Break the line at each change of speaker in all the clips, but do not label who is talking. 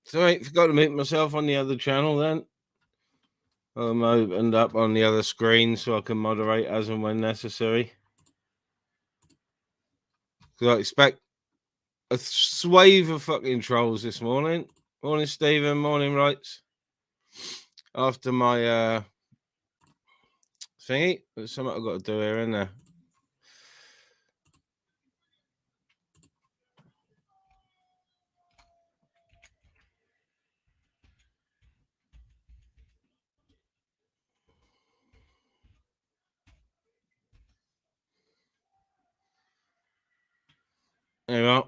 So I forgot to mute myself on the other channel then. Opened up on the other screen so I can moderate as and when necessary. Because I expect a swathe of fucking trolls this morning. Morning, Stephen. Morning, Rights. After my thingy, there's something I've got to do here, isn't there? There you are.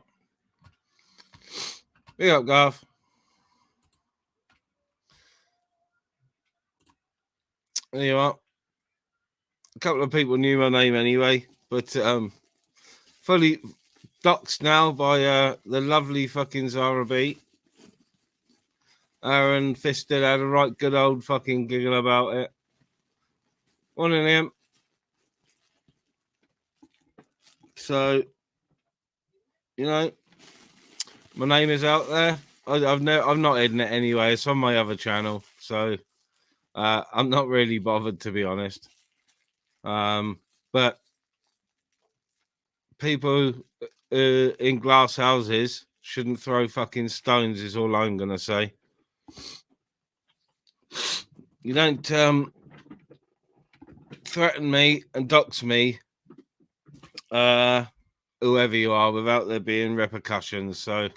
Big up, Garth. There you are. A couple of people knew my name anyway, but fully doxed now by the lovely fucking Zara B. Aaron Fisted had a right good old fucking giggle about it. Morning, him. So, you know, my name is out there. I'm not hidden it anyway. It's on my other channel, so I'm not really bothered, to be honest. But people in glass houses shouldn't throw fucking stones. Is all I'm gonna say. You don't threaten me and dox me, whoever you are, without there being repercussions. So.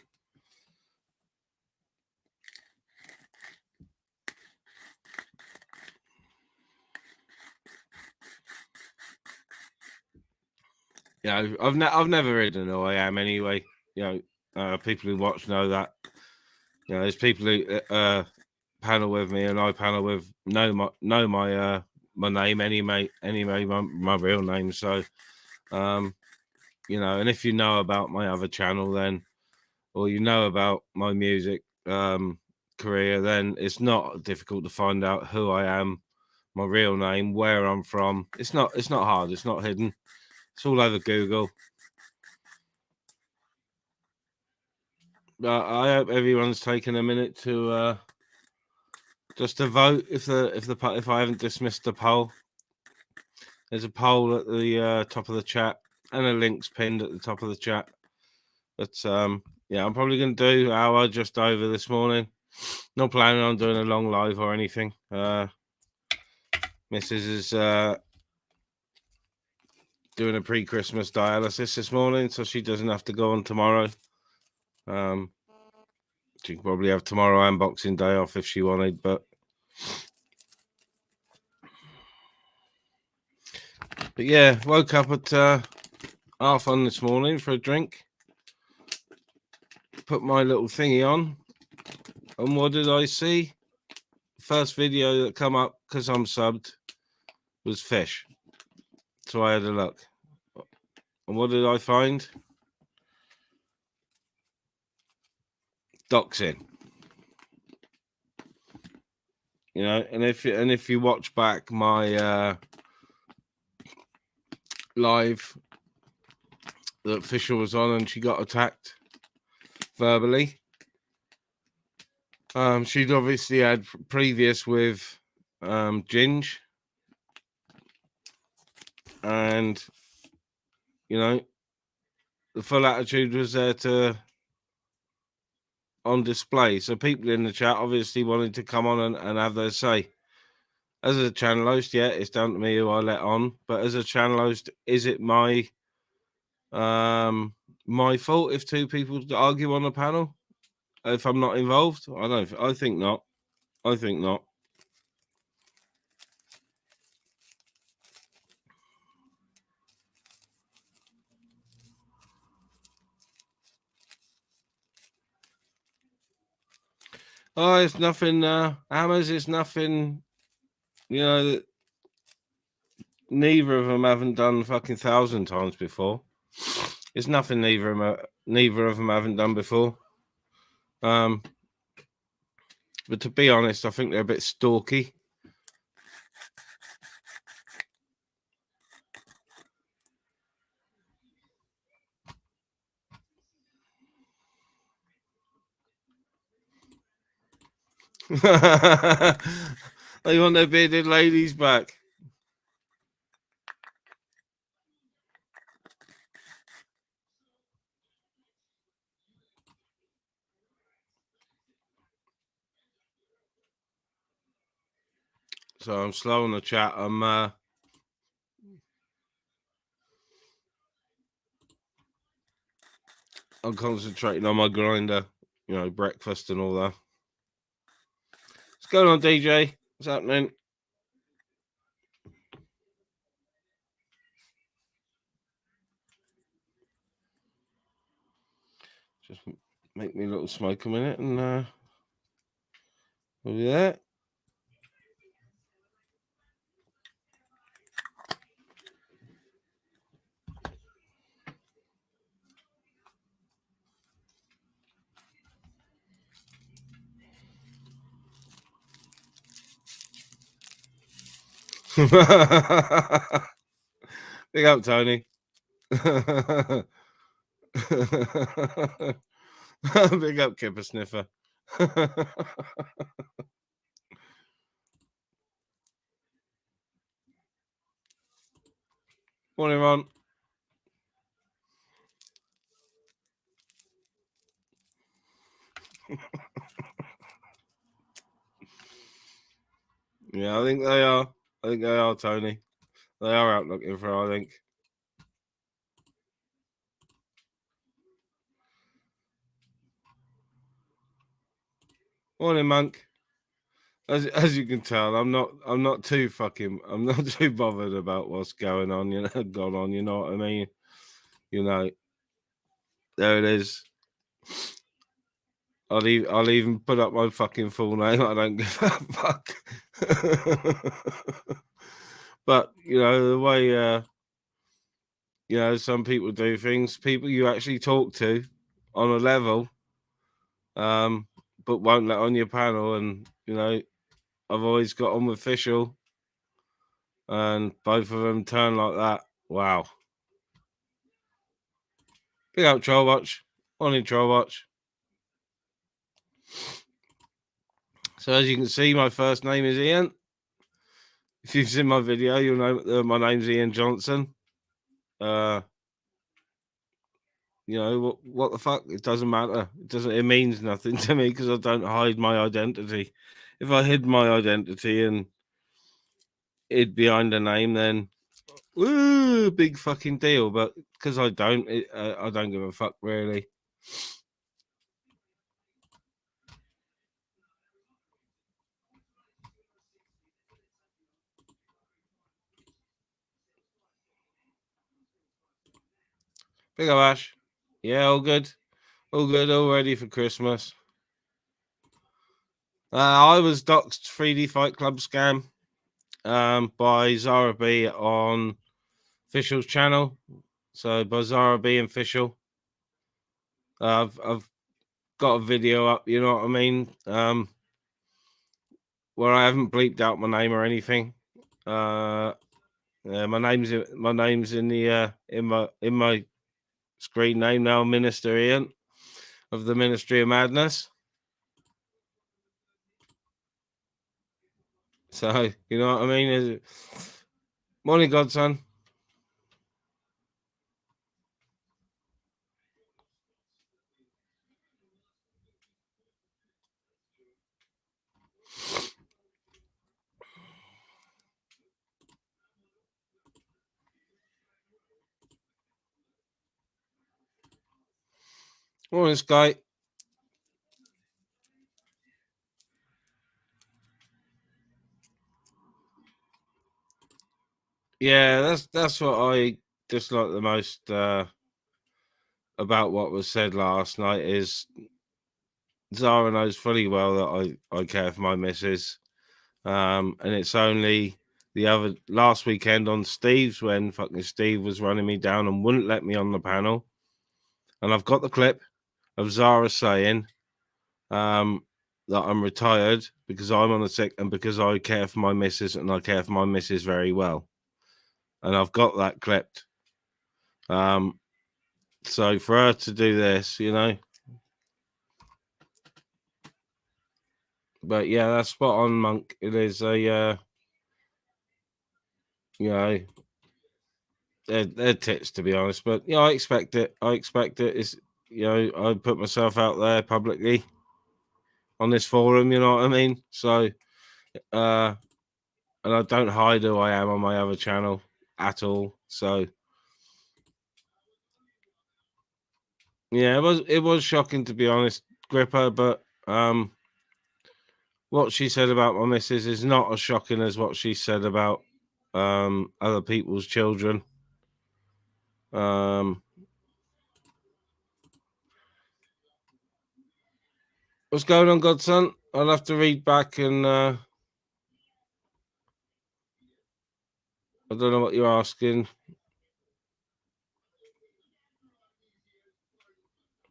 You know, I've never hidden who I am anyway. You know, people who watch know that. You know, there's people who panel with me and I panel with know my name anyway, my real name. So, you know, and if you know about my other channel, then, or you know about my music career, then it's not difficult to find out who I am, my real name, where I'm from. It's not hard. It's not hidden. It's all over Google. I hope everyone's taken a minute to just to vote. If I haven't dismissed the poll, there's a poll at the top of the chat and a link's pinned at the top of the chat. But yeah, I'm probably going to do an hour just over this morning. Not planning on doing a long live or anything. Mrs. is doing a pre-Christmas dialysis this morning, so she doesn't have to go on tomorrow. She could probably have tomorrow and Boxing Day off if she wanted, but yeah, woke up at 1:30 this morning for a drink. Put my little thingy on, and what did I see? First video that come up because I'm subbed was fish. So I had a look. And what did I find? Doxing. You know, and if you watch back my live that Fisher was on and she got attacked verbally. She'd obviously had previous with Ginge. And you know, the full attitude was there on display. So people in the chat obviously wanted to come on and have their say. As a channel host, yeah, it's down to me who I let on. But as a channel host, is it my fault if two people argue on a panel? If I'm not involved? I think not. I think not. Oh, it's nothing, Hammers, it's nothing, you know, that neither of them haven't done fucking 1,000 times before. It's nothing neither of them haven't done before. But to be honest, I think they're a bit stalky. They want their bearded ladies back. So I'm slow on the chat. I'm concentrating on my grinder, breakfast and all that. What's going on, DJ? What's happening? Just make me a little smoke a minute and we'll be there. Big up, Tony. Big up, Kipper Sniffer. Morning, Ron. Yeah, I think they are. I think they are, Tony. They are out looking for her, I think. Morning, Monk. As you can tell, I'm not too bothered about what's going on, gone on, you know what I mean? There it is. I'll even put up my fucking full name. I don't give a fuck. But the way some people do things, people you actually talk to on a level, but won't let on your panel, and I've always got on with Official, and both of them turn like that. Wow. Big up Troll Watch. Morning, Troll Watch. So as you can see, my first name is Ian. If you've seen my video, you'll know my name's Ian Johnson. What the fuck? It doesn't matter. It means nothing to me because I don't hide my identity. If I hid my identity and hid behind a name, then woo, big fucking deal. But because I don't, I don't give a fuck really. Big up, Ash. Yeah, all good. All good. All ready for Christmas. I was doxed 3D Fight Club scam by Zara B on Official's channel. So by Zara B and Official. I've got a video up, you know what I mean? Where I haven't bleeped out my name or anything. My name's in the in my screen name now, Minister Ian of the Ministry of Madness. So you know what I mean? Morning, godson. Morning, Sky. Yeah, that's what I dislike the most about what was said last night is Zara knows fully well that I care for my missus. And it's only the last weekend on Steve's when fucking Steve was running me down and wouldn't let me on the panel. And I've got the clip of Zara saying that I'm retired because I'm on the sick and because I care for my missus and I care for my missus very well. And I've got that clipped. So for her to do this, But yeah, that's spot on, Monk. It is a you know, they're tits, to be honest. But yeah, I expect it. It's, I put myself out there publicly on this forum. You know what I mean? So, and I don't hide who I am on my other channel at all. So, yeah, it was shocking, to be honest, Gripper. But what she said about my missus is not as shocking as what she said about other people's children. What's going on, Godson? I'll have to read back, and I don't know what you're asking.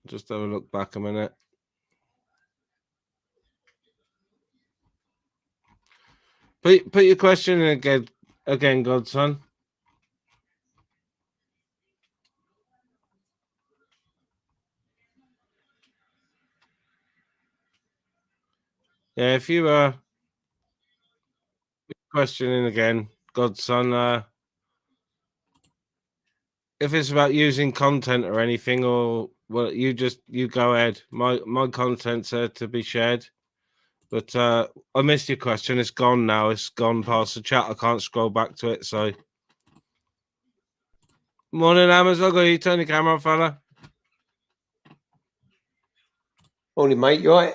Just have a look back a minute. Put your question in again, Godson. Yeah, if you questioning again, Godson, if it's about using content or anything, or well, you go ahead. My content's there to be shared. But I missed your question. It's gone now. It's gone past the chat. I can't scroll back to it. So, morning, Amazon. Got you turn the camera on, fella.
Morning, mate. You right?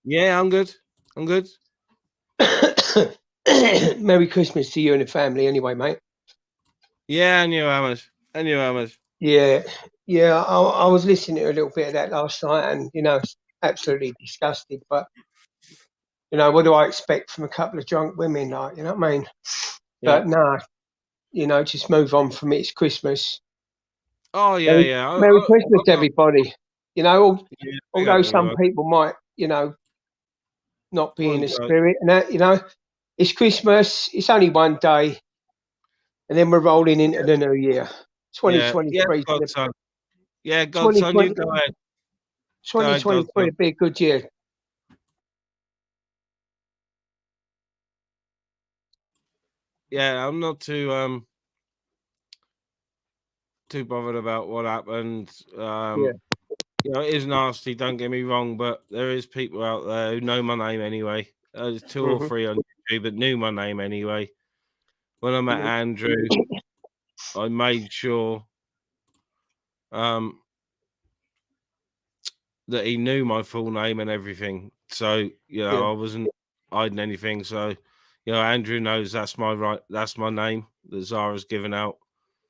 Yeah, I'm good. I'm good.
Merry Christmas to you and the family, anyway, mate.
Yeah, I knew Amos.
Yeah. I was listening to a little bit of that last night, and absolutely disgusted. But what do I expect from a couple of drunk women? Like, you know what I mean?
Yeah.
But no, just move on from it. It's Christmas.
Oh yeah, yeah.
Merry Christmas, everybody. Although some
everyone.
people might, not be in the
Well,
spirit, and that, it's Christmas. It's only one day, and then we're rolling into the new year. 2023.
Godson. Yeah, Godson,
2020,
you go ahead.
2023 will be a good year.
Yeah, I'm not too bothered about what happened. It is nasty, don't get me wrong, but there is people out there who know my name anyway. There's 2 or 3 on YouTube that knew my name anyway. When I met Andrew, I made sure that he knew my full name and everything. So, I wasn't hiding anything. So, Andrew knows that's my name that Zara's given out.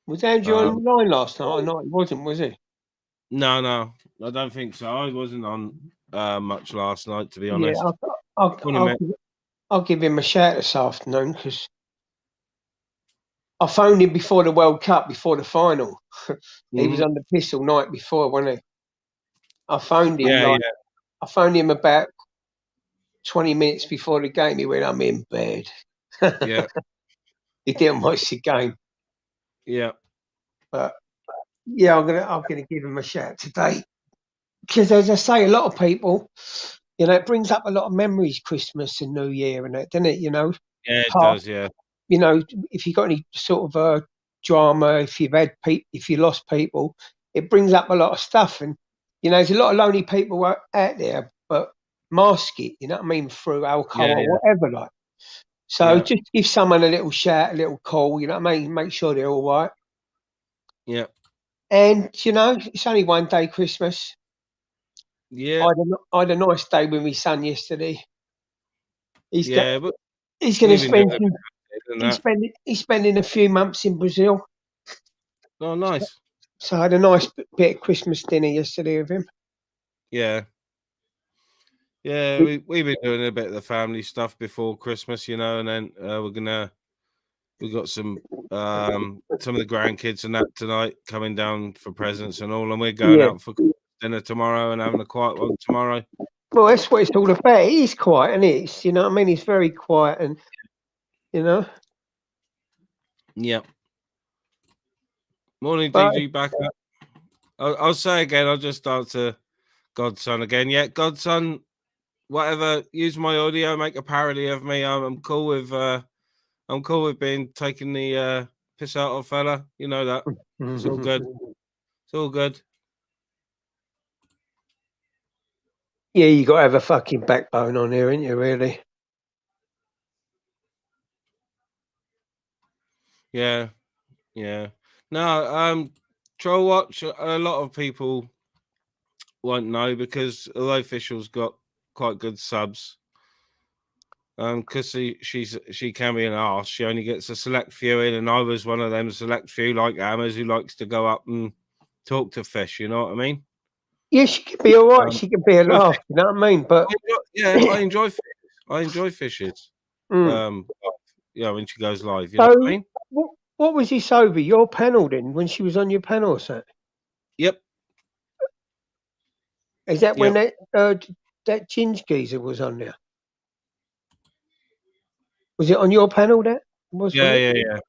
Was Andrew online last night? No, he wasn't, was he?
No, I don't think so. I wasn't on much last night, to be honest.
Yeah, I'll give him a shout this afternoon, because I phoned him before the World Cup, before the final. He was on the piss all night before, wasn't he? I phoned him I phoned him about 20 minutes before the game. He went, "I'm in bed."
Yeah.
He didn't watch the game.
Yeah.
But yeah, I'm gonna give him a shout today, because, as I say, a lot of people, it brings up a lot of memories, Christmas and New Year, and that, doesn't it?
Yeah, it does. Yeah.
If you've got any sort of drama, if you lost people, it brings up a lot of stuff, and there's a lot of lonely people out there, but mask it, you know what I mean, through alcohol or whatever, like. So just give someone a little shout, a little call, you know what I mean, make sure they're all right.
Yeah.
And it's only one day Christmas.
Yeah.
I had a nice day with my son yesterday. He's going to spend he's spending a few months in Brazil.
Oh, nice.
So I had a nice bit of Christmas dinner yesterday with him.
Yeah. Yeah, we've been doing a bit of the family stuff before Christmas, and then we've got some of the grandkids and that tonight coming down for presents and all, and we're going out for dinner tomorrow and having a quiet one tomorrow.
Well, that's what it's all about. It is quiet, and it's, you know what I mean? It's very quiet, and
Yeah. Morning, DG, back up. I'll say again, I'll just answer Godson again. Yeah, Godson, whatever. Use my audio, make a parody of me. I'm cool with. I'm cool with being taking the piss out of fella. You know that. It's all good. It's all good.
Yeah, you got to have a fucking backbone on here, ain't you? Really?
Yeah, yeah. No, Troll Watch. A lot of people won't know because although Official's got quite good subs, because she can be an arse. She only gets a select few in, and I was one of them select few like Hammers who likes to go up and talk to fish. You know what I mean?
Yeah, she can be all right.
Um,
She can be a
with-
laugh. You know what I mean? But
I enjoy fish. I enjoy fishes.
Mm.
When she goes live, you know what I
So,
mean?
what was this over your panel then? When she was on your panel or something?
Yep,
Is that when
yep.
that Ginge geezer was on there? Was it on your panel? That was
Yeah,
it?
yeah, yeah.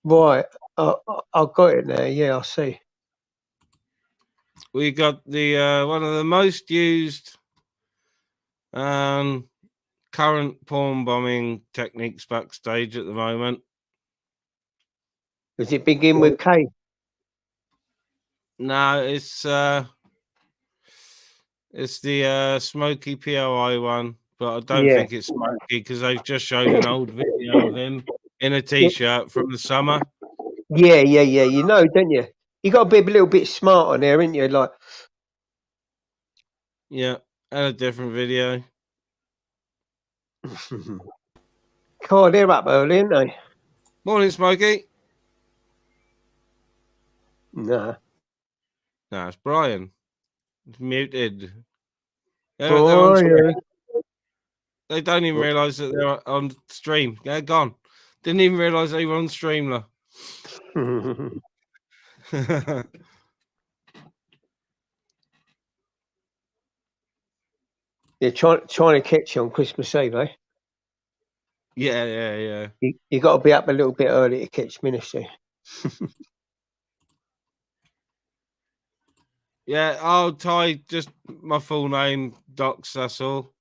Right. I got it now. Yeah, I see.
We got the one of the most used current porn bombing techniques backstage at the moment.
Does it begin with K?
No, it's the Smoky POI one, but I don't
Yeah.
think it's Smoky because they've just showed an old video of him in a t-shirt from the summer.
Yeah. You know, don't you? You got to be a little bit smart on there, ain't you? Like,
Yeah, and a different video.
God, they're up early, aren't they?
Morning, Smoky.
Nah.
No, it's Brian. It's muted. They're on stream.
Brian.
They don't even realise that they're on stream. They're gone. Didn't even realise they were on Streamler.
They're trying to catch you on Christmas Eve, eh?
Yeah.
You got to be up a little bit early to catch Ministry.
Yeah, I'll tie just my full name, Dox, that's all.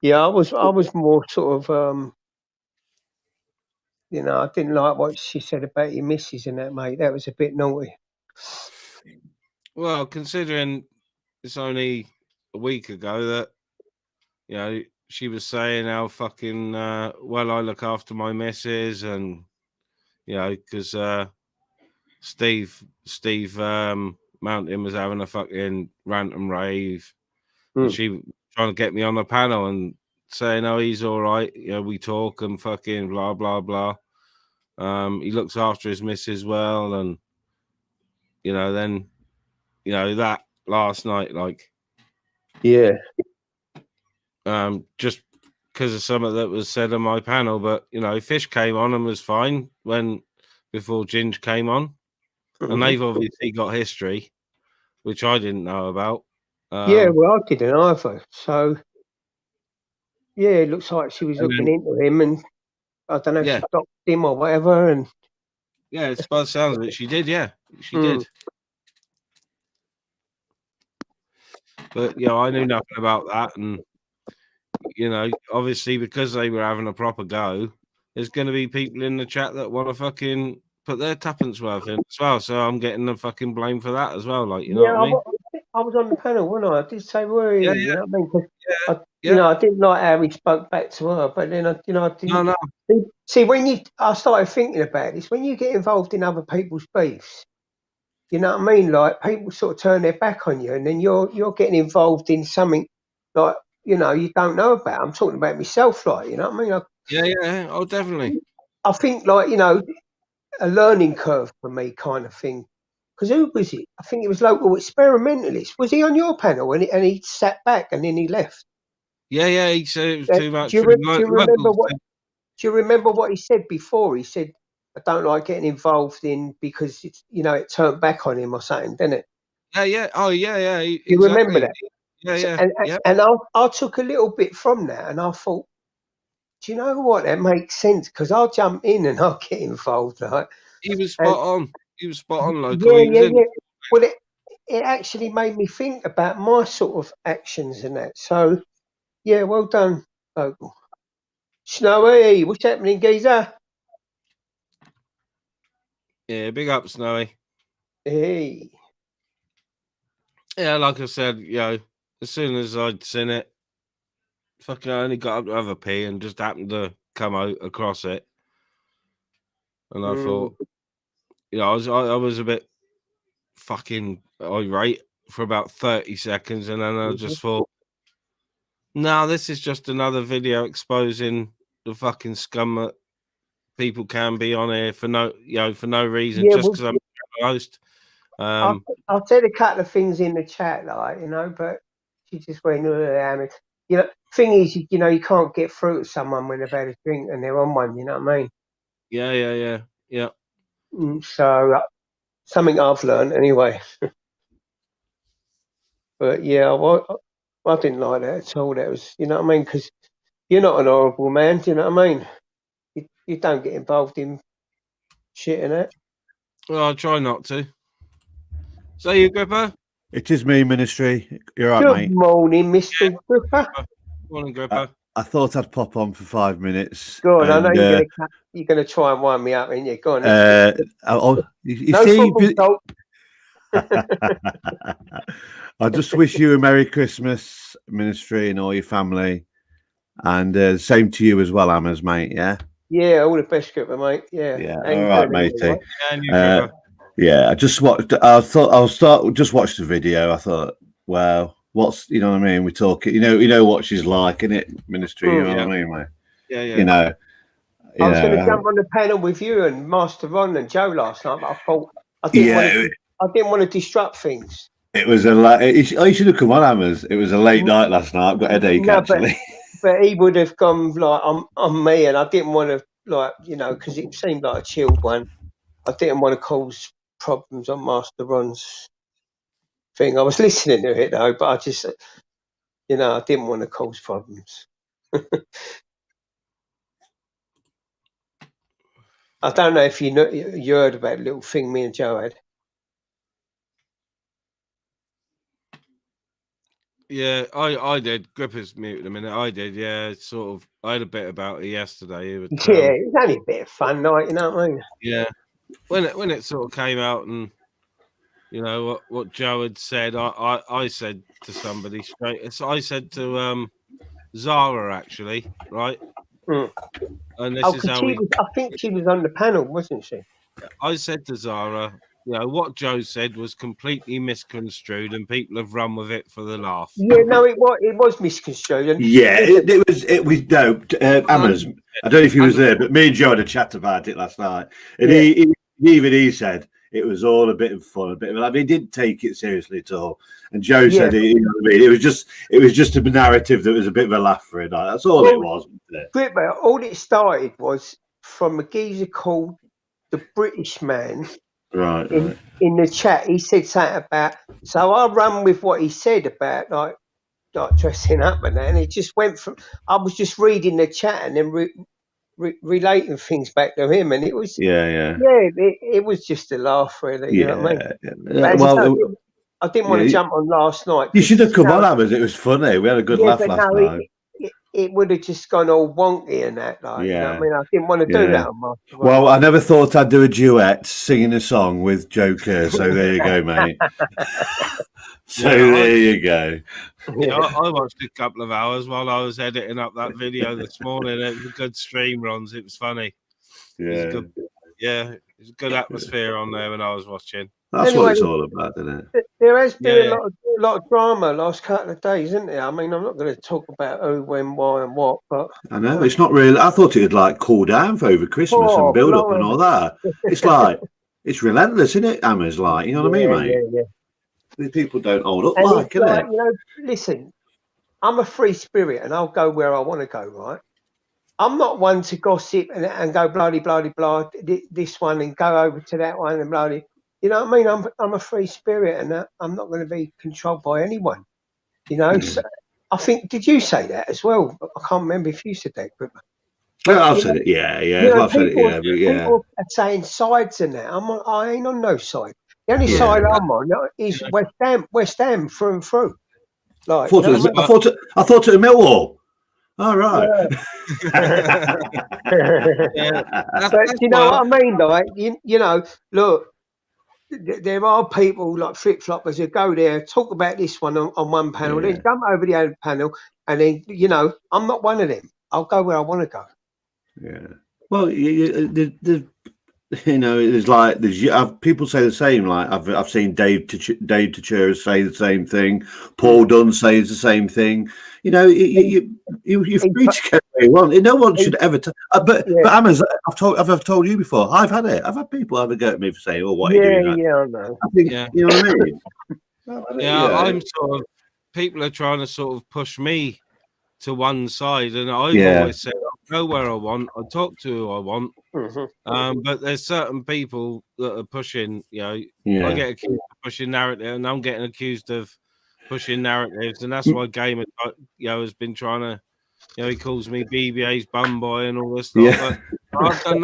Yeah, I was more sort of you know, I didn't like what she said about your missus and that, mate. That was a bit naughty.
Well, considering it's only a week ago that, she was saying how fucking well I look after my missus and, because Steve Mountain was having a fucking rant and rave, and she was trying to get me on the panel and saying, "Oh, he's all right. We talk and fucking blah blah blah. He looks after his missus well, and then that last night, like,
Yeah.
just because of something that was said on my panel, but Fish came on and was fine before Ginge came on. And they've obviously got history, which I didn't know about.
Yeah, well, I didn't either. So, yeah, it looks like she was looking into him, and I don't know if she doxed him or whatever. And
yeah, it's by the sounds of it, she did. Yeah, she
Mm.
did. But I knew nothing about that, and obviously because they were having a proper go, there's going to be people in the chat that want to fucking put their tuppence worth in as well. So I'm getting the fucking blame for that as well. Like, you know what I mean?
I was on the panel, wasn't I? I did say, "Where are you?" You know what I mean? 'Cause
Yeah.
I didn't like how he spoke back to her, but then I didn't.
No.
See, I started thinking about this. When you get involved in other people's beefs, you know what I mean? Like, people sort of turn their back on you, and then you're getting involved in something like you don't know about. I'm talking about myself, like, you know what I mean?
Yeah. Oh, definitely.
I think, like, a learning curve for me, kind of thing. Because who was it? I think it was local experimentalist. Was he on your panel and he sat back and then he left?
Yeah. He said it was too much
Do
for him.
you remember what? Do you remember what he said before? He said, "I don't like getting involved in because it's it turned back on him or something, didn't it?"
Yeah. Oh, yeah.
You
Exactly.
remember that?
Yeah.
And I took a little bit from that, and I thought, do you know what? That makes sense because I'll jump in and I'll get involved, like.
He was spot on. He was spot on, local.
Yeah.
He was in.
Well, it actually made me think about my sort of actions and that. So, yeah, well done, Local. Snowy, what's happening, geezer?
Yeah, big up, Snowy.
Hey.
Yeah, like I said, as soon as I'd seen it, fucking I only got up to have a pee and just happened to come out across it. And I thought, I was a bit fucking irate for about 30 seconds. And then I just thought, no, this is just another video exposing the fucking scum that people can be on here for no reason,
Yeah,
just because I'm a host.
I've said a couple of things in the chat, like, but she just went, thing is, you can't get through to someone when they've had a drink and they're on one, you know what I mean?
Yeah.
So, something I've learned anyway. But yeah, I didn't like that at all. That was, you know what I mean? Because you're not an horrible man, do you know what I mean? You don't get involved in shit and that.
Well, I'll try not to. So you, Gripper?
It is me, Ministry. You're right,
Good
mate.
morning, Mr. Gripper.
Morning, Gripper.
I thought I'd pop on for 5 minutes.
Go on, I know you're gonna try and wind me up, ain't you? Go on.
You
no
see,
football talk.
I just wish you a Merry Christmas, Ministry, and all your family, and same to you as well, Ammers, mate. Yeah.
Yeah, all the best, Gripper, mate. Yeah.
Yeah. All right, matey.
And you, Gripper.
Yeah, I just watched. I thought I'll start. Just watch the video. I thought, wow, what's what I mean? We talk. You know what she's like, innit, Ministry. You know what I mean, mate?
Yeah.
You know.
I was going to jump on the panel with you and Master Ron and Joe last night, but I thought I didn't want to disrupt things.
It was you should have come on, Hammers. It was a late night last night. I've got a headache actually.
But he would have gone like on me, and I didn't want to because it seemed like a chilled one. I didn't want to cause problems on Master Ron's thing. I was listening to it though, but I just I didn't want to cause problems. I don't know if you heard about the little thing me and Joe had.
Yeah, I did. Gripper's muted a minute. I did. Yeah, sort of. I had a bit about it yesterday. But,
it was only a bit of fun night, you know what I mean?
Yeah, when it sort of came out, and what Joe had said, I said to somebody straight. So I said to Zara actually, right?
Mm.
And this is how
I think she was on the panel, wasn't she?
I said to Zara, what Joe said was completely misconstrued, and people have run with it for the laugh.
Yeah, no, it was misconstrued. And
it was dope. Ammers, I don't know if he was there, but me and Joe had a chat about it last night, and he said it was all a bit of fun, he didn't take it seriously at all. And Joe said, you know what I mean? It was just a narrative that was a bit of a laugh for it. That's all it was.
All it started was from a geezer called the British man.
Right.
In the chat, he said something about. So I run with what he said about like dressing up and that, and it just went from. I was just reading the chat and then relating things back to him, and it was it was just a laugh, really. You know what I mean? I didn't want to jump on last night.
You should have come on, Ammers. It was funny. We had a good laugh last night.
It would have just gone all wonky and that, like, you know what I mean? I didn't want to do that on Master Ron.
Well, I never thought I'd do a duet singing a song with Joe Kerr, so there you go, mate. There you go.
Yeah, I watched a couple of hours while I was editing up that video this morning. It was a good stream, Rons. It was funny. It was a good atmosphere on there when I was watching.
That's what it's all about, isn't it?
There has been a lot of drama last couple of days, isn't there? I mean, I'm not going to talk about who, when, why, and what, but
I know it's not really. I thought it'd like cool down for over Christmas and build up and all that. It's like it's relentless, isn't it? Hammers, like, you know what I mean, mate? Yeah. People don't hold up, and can it?
Listen, I'm a free spirit, and I'll go where I want to go. Right? I'm not one to gossip and go bloody blah this one and go over to that one and bloody. You know what I mean? I'm a free spirit, and I'm not going to be controlled by anyone. You know. So I think, did you say that as well? I can't remember if you said that, but
I've said it. Yeah. I've said it.
People are saying sides and that. I ain't on no side. The only
Yeah.
side I'm on is West Ham through and through. Like,
I thought it was Millwall. All right.
Yeah. But you know what I mean? Like, you know, look, there are people like flip-floppers who go there, talk about this one on one panel, then jump over the other panel, and then, you know, I'm not one of them. I'll go where I want to go.
Yeah. Well, you know, it's like people say the same. Like I've seen Dave Teixeira say the same thing. Paul Dunn says the same thing. You know, you're free to get where you want. No one should ever. But Amazon, I've told you before. I've had it. I've had people have a go at me for saying, "Oh, what are you doing?"
Yeah, I know.
I think, you know what I mean.
I'm sort of. People are trying to sort of push me to one side, and I've always said I'll go where I want, I'll talk to who I want. But there's certain people that are pushing, you know, I get accused of pushing narrative, and I'm getting accused of pushing narratives, and that's why Gamer, you know, has been trying to, you know, he calls me BBA's bum boy and all this stuff. But I've done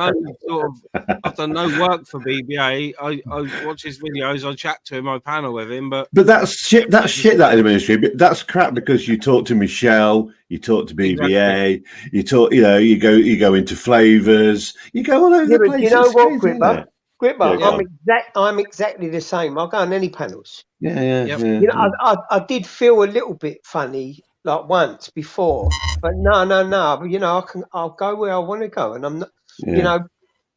no work for BBA. I watch his videos, I chat to him, I panel with him, but
that's shit. That's shit. That in the ministry, but that's crap because you talk to Michelle, you talk to BBA, you talk. You know, you go into flavors, you go all over the place.
You know what, Gripper?
Yeah,
I'm exactly the same. I'll go on any panels.
Yeah.
You know, I did feel a little bit funny like once before, but no. You know, I'll go where I want to go, and I'm not. You know,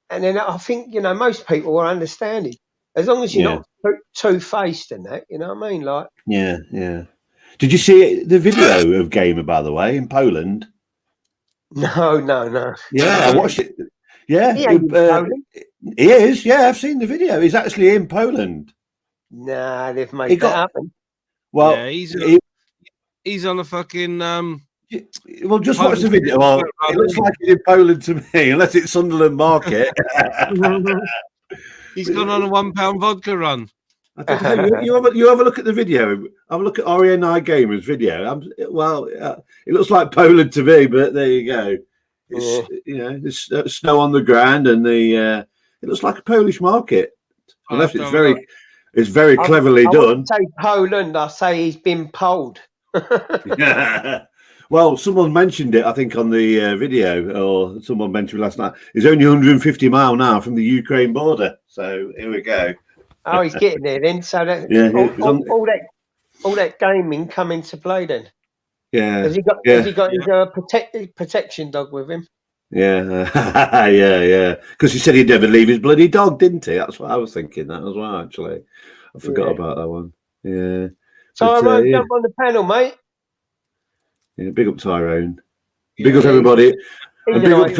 and then I think, you know, most people are understanding as long as you're not two-faced and that. You know what I mean? Like,
yeah. Did you see the video of Gamer, by the way, in Poland?
No.
Yeah, I watched it. Yeah, he is. Yeah, I've seen the video. He's actually in Poland.
Nah, they've made that happen.
Well,
yeah, he's on a fucking.
Well, just watch the video. Well, it looks like he's in Poland to me, unless it's Sunderland Market.
He's gone on a £1 vodka run.
You have a look at the video. Have a look at RENI Gamer's video. It looks like Poland to me, but there you go. It's you know, there's snow on the ground, and it looks like a Polish market. Unless it's very cleverly done. I
wouldn't say Poland. I say he's been polled.
Well, someone mentioned it, I think, on the video, or someone mentioned last night. He's only 150 miles now from the Ukraine border. So here we go.
Oh, he's getting there then. So that all that gaming come into play then.
Yeah.
Has he got his protection dog with him?
Yeah. yeah. Because he said he'd never leave his bloody dog, didn't he? That's what I was thinking. That as well, actually. I forgot about that one. Yeah.
So I won't jump on the panel, mate.
Yeah, big up Tyrone. Big up everybody. Big up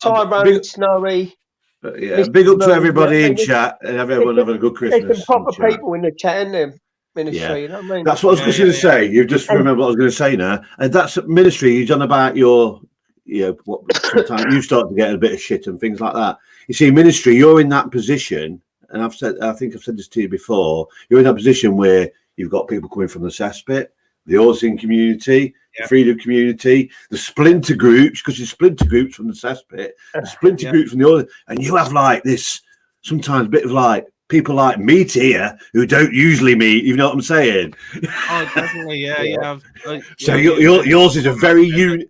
Tyrone, Snowy.
Big up to everybody in chat, and everyone having a good Christmas.
There's some proper people in the chat, in the ministry. You know what I mean?
That's what I was going to say. You've just remembered what I was going to say now, and that's ministry. You've done about your, you know, what sometimes you start to get a bit of shit and things like that. You see, ministry, you're in that position, and I think I've said this to you before. You're in that position where you've got people coming from the cesspit, the Autism community, the freedom community, the splinter groups, because there's splinter groups from the cesspit, the splinter groups from the Autism, and you have like this sometimes a bit of like people like meat here who don't usually meet. You know what I'm saying?
Oh, definitely, yeah.
So yours is a very unique.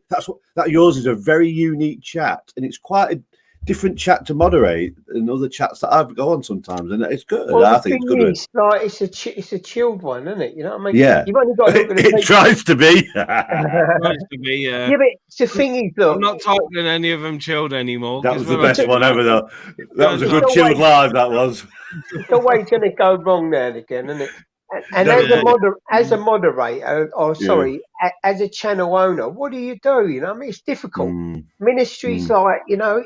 Yours is a very unique chat, and it's quite a different chat to moderate than other chats that I go on sometimes, and it's good.
Well,
I think it's good.
It's a chilled one, isn't it? You know what I mean?
Yeah.
You've only got to look at
it tries to be.
Yeah.
Yeah, but the thing is, look,
I'm not typing any of them chilled anymore.
That was the best one ever, though. That was a good chilled live. That was.
It's always going to go wrong now and again, isn't it? And as a moderator, or sorry, as a channel owner, what do? You know what I mean? It's difficult. Ministry's like, you know,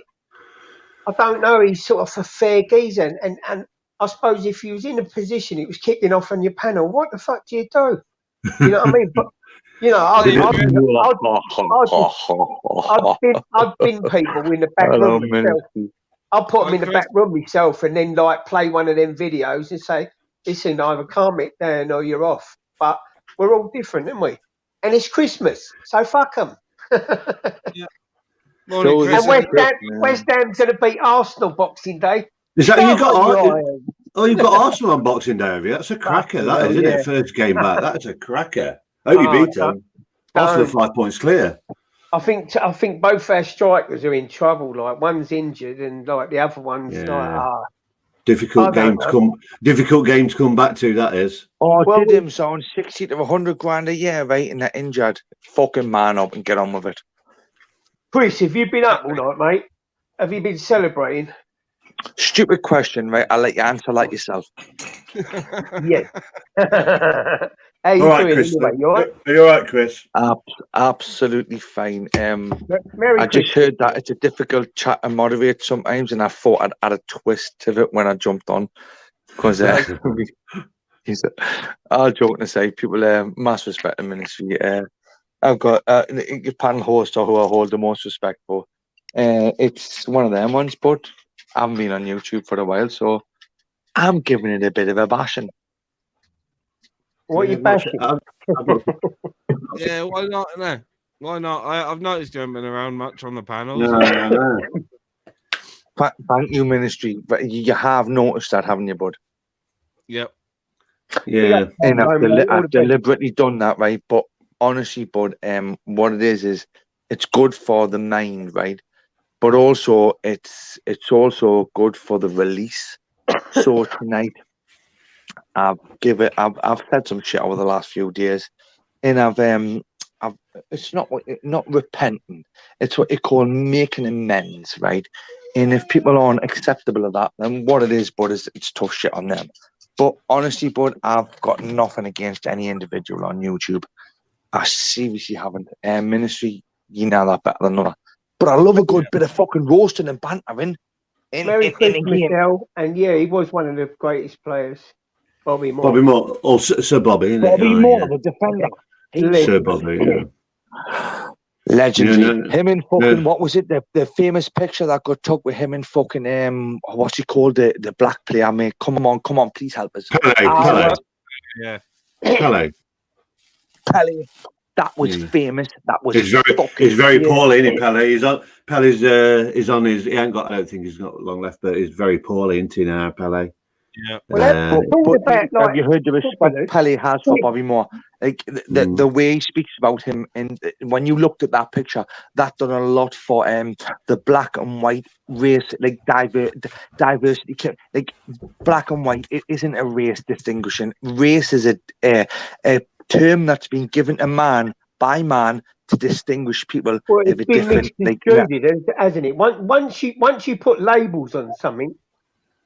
I don't know, he's sort of a fair geezer, and I suppose if he was in a position, it was kicking off on your panel, what the fuck do you do? You know what I mean? But, you know, I've been people in the back room myself. I'll put them in the back room myself and then like play one of them videos and say, listen, either calm it down or you're off. But we're all different, aren't we? And it's Christmas, so fuck them. And West Ham's going to beat Arsenal Boxing Day.
Is that who you got? Oh, you've got Arsenal on Boxing Day, have you? That's a cracker, that is, isn't it? First game back. That's a cracker. Hope you beat them. Arsenal 5 points clear.
I think both our strikers are in trouble. Like one's injured, and like the other one's
difficult game to come back to. That is.
Oh, well, did him so on 60 to 100 grand a year, right? And they're injured. Fucking man up and get on with it.
Chris, have you been up all night, mate? Have you been celebrating?
Stupid question, right? I'll let you answer like yourself.
Yes. How you doing,
Chris?
Anyway? You all right?
Are you all right, Chris?
Absolutely fine.
Merry
I just heard that it's a difficult chat to moderate sometimes, and I thought I'd add a twist to it when I jumped on. Because I'll joke to say, people mass respect in ministry. I've got a panel host who I hold the most respect for. It's one of them ones, but I haven't been on YouTube for a while, so I'm giving it a bit of a bashing.
What are you bashing?
Yeah, why not? No, why not? I've noticed you haven't been around much on the panels.
No.
Thank you, ministry. But you have noticed that, haven't you, bud?
Yep.
Yeah.
And I've deliberately done that, right? But honestly, bud, what it is it's good for the mind, right? But also it's also good for the release. So tonight, I've said some shit over the last few days, and it's not repenting. It's what you call making amends, right? And if people aren't acceptable of that, then what it is, bud, is it's tough shit on them. But honestly, bud, I've got nothing against any individual on YouTube. I seriously haven't. Ministry, you know that better than another. But I love a good bit of fucking roasting and bantering.
Merry Christmas, Michelle. And yeah, he was one of the greatest players. Bobby Moore.
Bobby Moore. Oh, Sir Bobby, isn't
Bobby Moore, the defender.
Sir Bobby, yeah.
Legendary. Him and fucking, what was it? The famous picture that got took with him and fucking, what's he called? The black player, mate. Come on, please help us.
Pele.
Yeah.
Pele.
That was famous. That was
he's very poorly, isn't he, Pele? He's on his. He ain't got. I don't think he's got long left, but he's very poorly, isn't he now, Pele?
Yeah.
But have you heard the respect Pele has for Bobby Moore? Like the way he speaks about him, and when you looked at that picture, that done a lot for the black and white race, like diversity. Like black and white, it isn't a race distinguishing. Race is a term that's been given to man by man to distinguish people.
Well, it's been misconstrued, hasn't it? Once you put labels on something,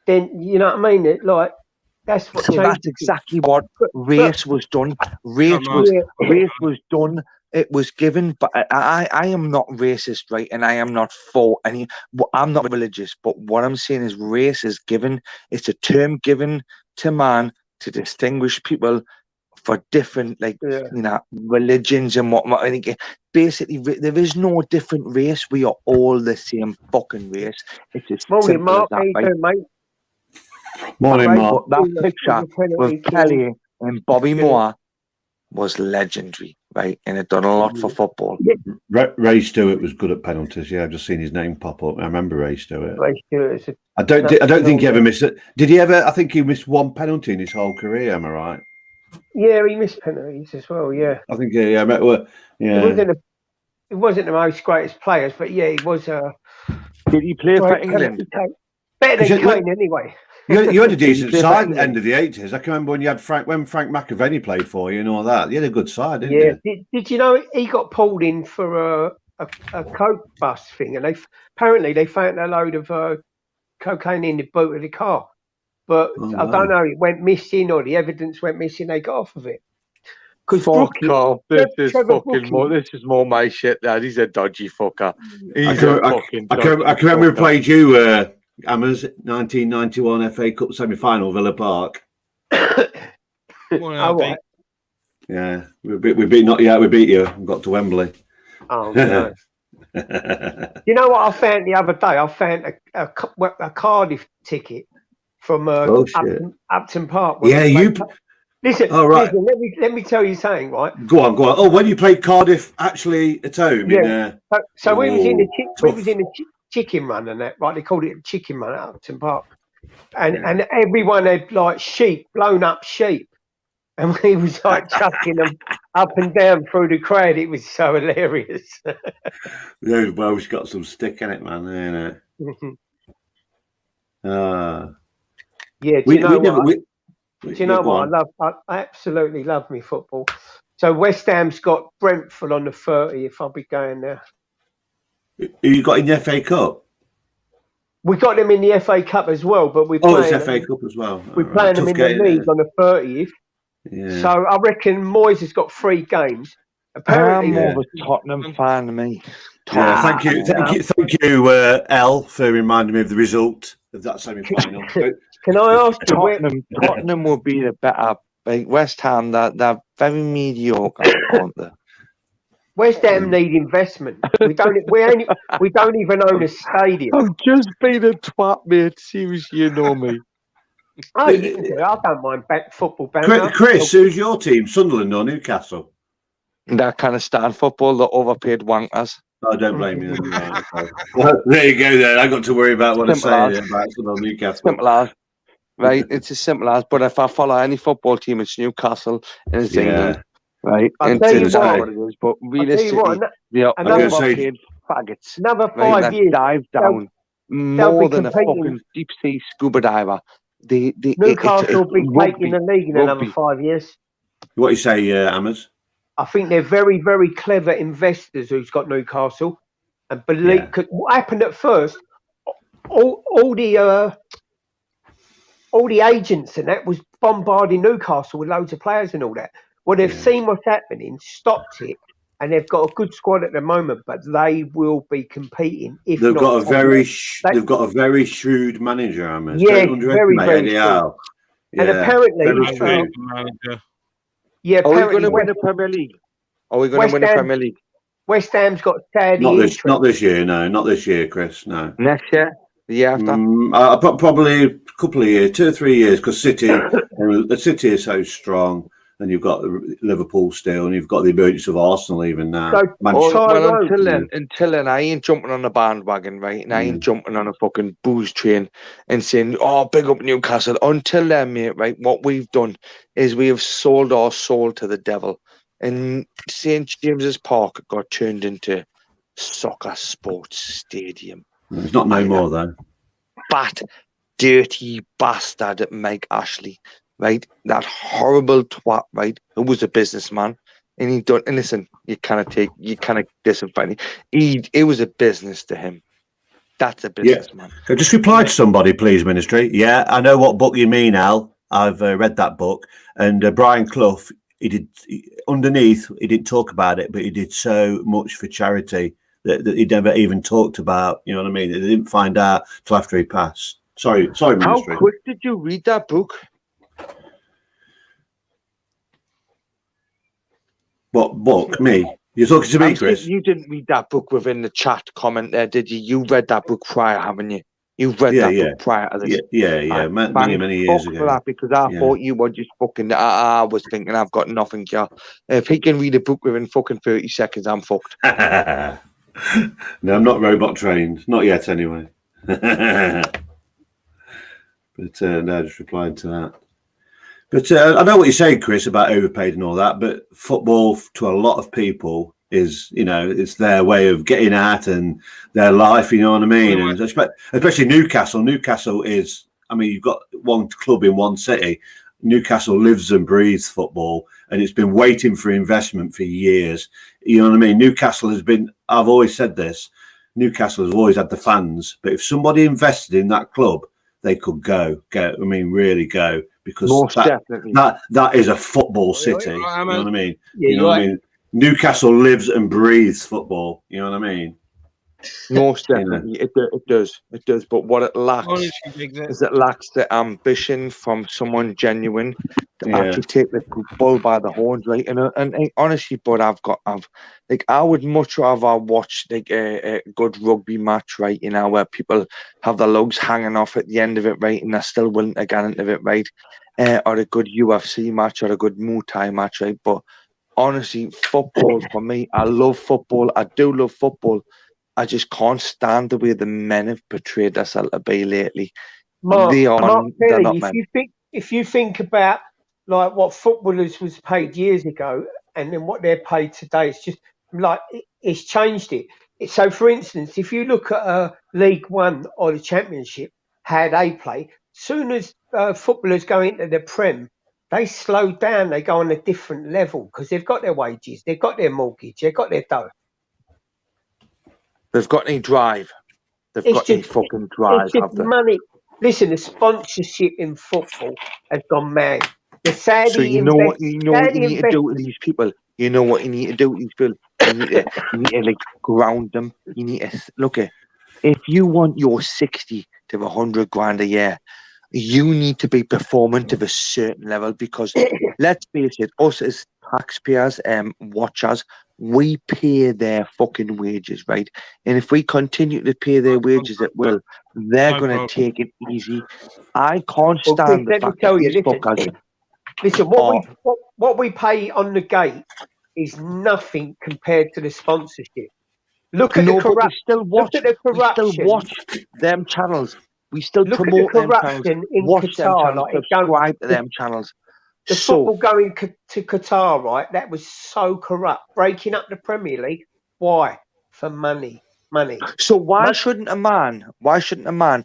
then you know what I mean. That's what.
So that's exactly what race was done. Race was done. It was given, but I am not racist, right? And I am not for any. I'm not religious, but what I'm saying is race is given. It's a term given to man to distinguish people for different, religions and whatnot. I think basically there is no different race. We are all the same fucking race. It's as simple as that, right?
Mate?
Morning, Mark.
That picture with Kelly and Bobby Moore was legendary, right? And it done a lot for football.
Ray Stewart was good at penalties. Yeah, I've just seen his name pop up. I remember Ray Stewart. I don't think he ever missed it. Did he ever? I think he missed one penalty in his whole career. Am I right?
Yeah, he missed penalties as well. Yeah,
I think. Yeah.
It wasn't the most greatest players, but yeah, he was.
Did he play for England?
Better than Kane, anyway.
You had a decent side at the end of the 80s. I can remember when you had Frank McAvenny played for you and all that. You had a good side, didn't you?
Did you know he got pulled in for a coke bus thing, and apparently they found a load of cocaine in the boot of the car, but I don't know, it went missing or the evidence went missing. They got off of it.
Fuck off! This is more my shit, lad. He's a dodgy fucker.
I can remember we played you, Hammers, 1991 FA Cup semi-final, Villa Park.
Right.
Yeah, we beat you. We got to Wembley.
Oh no! You know what I found the other day? I found a Cardiff ticket from Upton Park. Listen, listen, let me tell you something, right?
Go on. Oh, when you played Cardiff actually at home?
Yeah. So we was in the chicken run and that, right? They called it a chicken run at Upton Park. and everyone had like blown up sheep, and he was like chucking them up and down through the crowd. It was so hilarious.
Those Welsh got some stick in it, man.
Yeah, do you know what? I absolutely love me football. So West Ham's got Brentford on the 30th. I'll be going there.
Who you got in the FA Cup?
We got them in the FA Cup as well, but we're
playing it's FA Cup as well.
We're playing them in the league on the 30th. Yeah. So I reckon Moyes has got 3 games. Apparently,
I'm more of a Tottenham fan than me.
Yeah, thank you, L, for reminding me of the result of that semi-final.
Can I ask you,
Tottenham will be the better. Like West Ham, they're very mediocre, aren't they?
West Ham need investment. We don't even own a stadium.
I'm just being a twat, mate. Seriously, you know me.
Oh, you can do it. I don't mind football banter.
Chris, who's your team? Sunderland or Newcastle?
That kind of stand football, the overpaid wankers.
I don't blame you. Well, there you go. Then I got to worry about what I say about Newcastle.
Simple as, right? It's as simple as. But if I follow any football team, it's Newcastle and it's England, right?
I'll tell you what
it is. But realistically, overpaid faggots.
Another 5 years,
dive down more than a fucking deep sea scuba diver.
Newcastle will be taking the league in another 5 years.
What you say, Ammers?
I think they're very, very clever investors who's got Newcastle, and believe what happened at first. All the agents and that was bombarding Newcastle with loads of players and all that. Well, they've seen what's happening, stopped it, and they've got a good squad at the moment. But they will be competing. They've got a very
shrewd manager, Ammers.
Yeah, very, very shrewd. And apparently,
are we going to win the Premier League? Are we going to win the Premier League?
West Ham's got Saudi
not this year, no. Not this year, Chris, no.
Next year? The year after?
Probably a couple of years, 2 or 3 years, because City is so strong, and you've got Liverpool still, and you've got the emergence of Arsenal even now.
Until then, I ain't jumping on the bandwagon, right? And I ain't jumping on a fucking booze train and saying, "Oh, big up Newcastle." Until then, mate, right? What we've done is we have sold our soul to the devil, and St James's Park got turned into soccer sports stadium.
It's not no more though.
Fat, dirty bastard Mike Ashley. Right, that horrible twat, right? Who was a businessman, and he done. And listen, you kind of disinfect. It was a business to him. That's a businessman.
Yeah. Just reply to somebody, please, Ministry. Yeah, I know what book you mean, Al. I've read that book, and Brian Clough. He didn't talk about it, but he did so much for charity that he never even talked about. You know what I mean? They didn't find out till after he passed. Sorry, Ministry.
How quick did you read that book?
What book? Me? You're talking to me, Chris?
You didn't read that book within the chat comment there, did you? You read that book prior, haven't you? You read that book prior to this.
Yeah. Many years ago.
For that, because I thought you were just fucking. I was thinking I've got nothing here. If he can read a book within fucking 30 seconds, I'm fucked.
No, I'm not robot trained. Not yet, anyway. But no, just replying to that. But I know what you're saying, Chris, about overpaid and all that. But football, to a lot of people, is it's their way of getting out and their life. You know what I mean? And especially Newcastle. Newcastle is. I mean, you've got one club in one city. Newcastle lives and breathes football, and it's been waiting for investment for years. You know what I mean? Newcastle has been. I've always said this. Newcastle has always had the fans, but if somebody invested in that club, they could go. I mean, really go. Because that is a football city. You know what I mean? You know what I mean? Newcastle lives and breathes football. You know what I mean?
Most definitely, it does. But what it lacks is it lacks the ambition from someone genuine to actually take the bull by the horns, right? And honestly, but I would much rather watch a good rugby match, right? Where people have their lugs hanging off at the end of it, right, and they're still willing to get into it, right? Or a good UFC match or a good Muay Thai match, right? But honestly, football for me, I love football. I do love football. I just can't stand the way the men have portrayed themselves to be lately.
Mark,
They are.
Mark
They're
Kelly,
not men.
if you think about like what footballers was paid years ago and then what they're paid today, it's just like it's changed it. So, for instance, if you look at League One or the Championship, how they play, soon as footballers go into the Prem, they slow down. They go on a different level because they've got their wages, they've got their mortgage, they've got their dough.
They've got any drive. They've
It's
got any
just
fucking drive,
it's just
have they?
money. Listen, the sponsorship in football has gone mad. The
So
Saudi
you know what you
Saudi
need to do to these people. You know what you need to do to these people. You need to like ground them. You need to look at if you want your 60 to 100 grand a year, you need to be performing to a certain level because let's face it, us as taxpayers, watchers, we pay their fucking wages, right? And if we continue to pay their wages at will, they're gonna take it easy. I can't
Well, Chris,
stand the
let me
fact that
tell you.
these fuckers
Listen.
are
What we pay on the gate is nothing compared to the sponsorship. Look at the
no, but we
corrupt.
still
Look
watch.
at the
We still
corruption.
watch them channels. We still
Look at the
promote them channels.
corruption in
Watch them
Qatar.
channels.
Like it don't.
Subscribe to them channels.
The
So
football going to Qatar, right? That was so corrupt, breaking up the Premier League. Why? For money.
So why shouldn't a man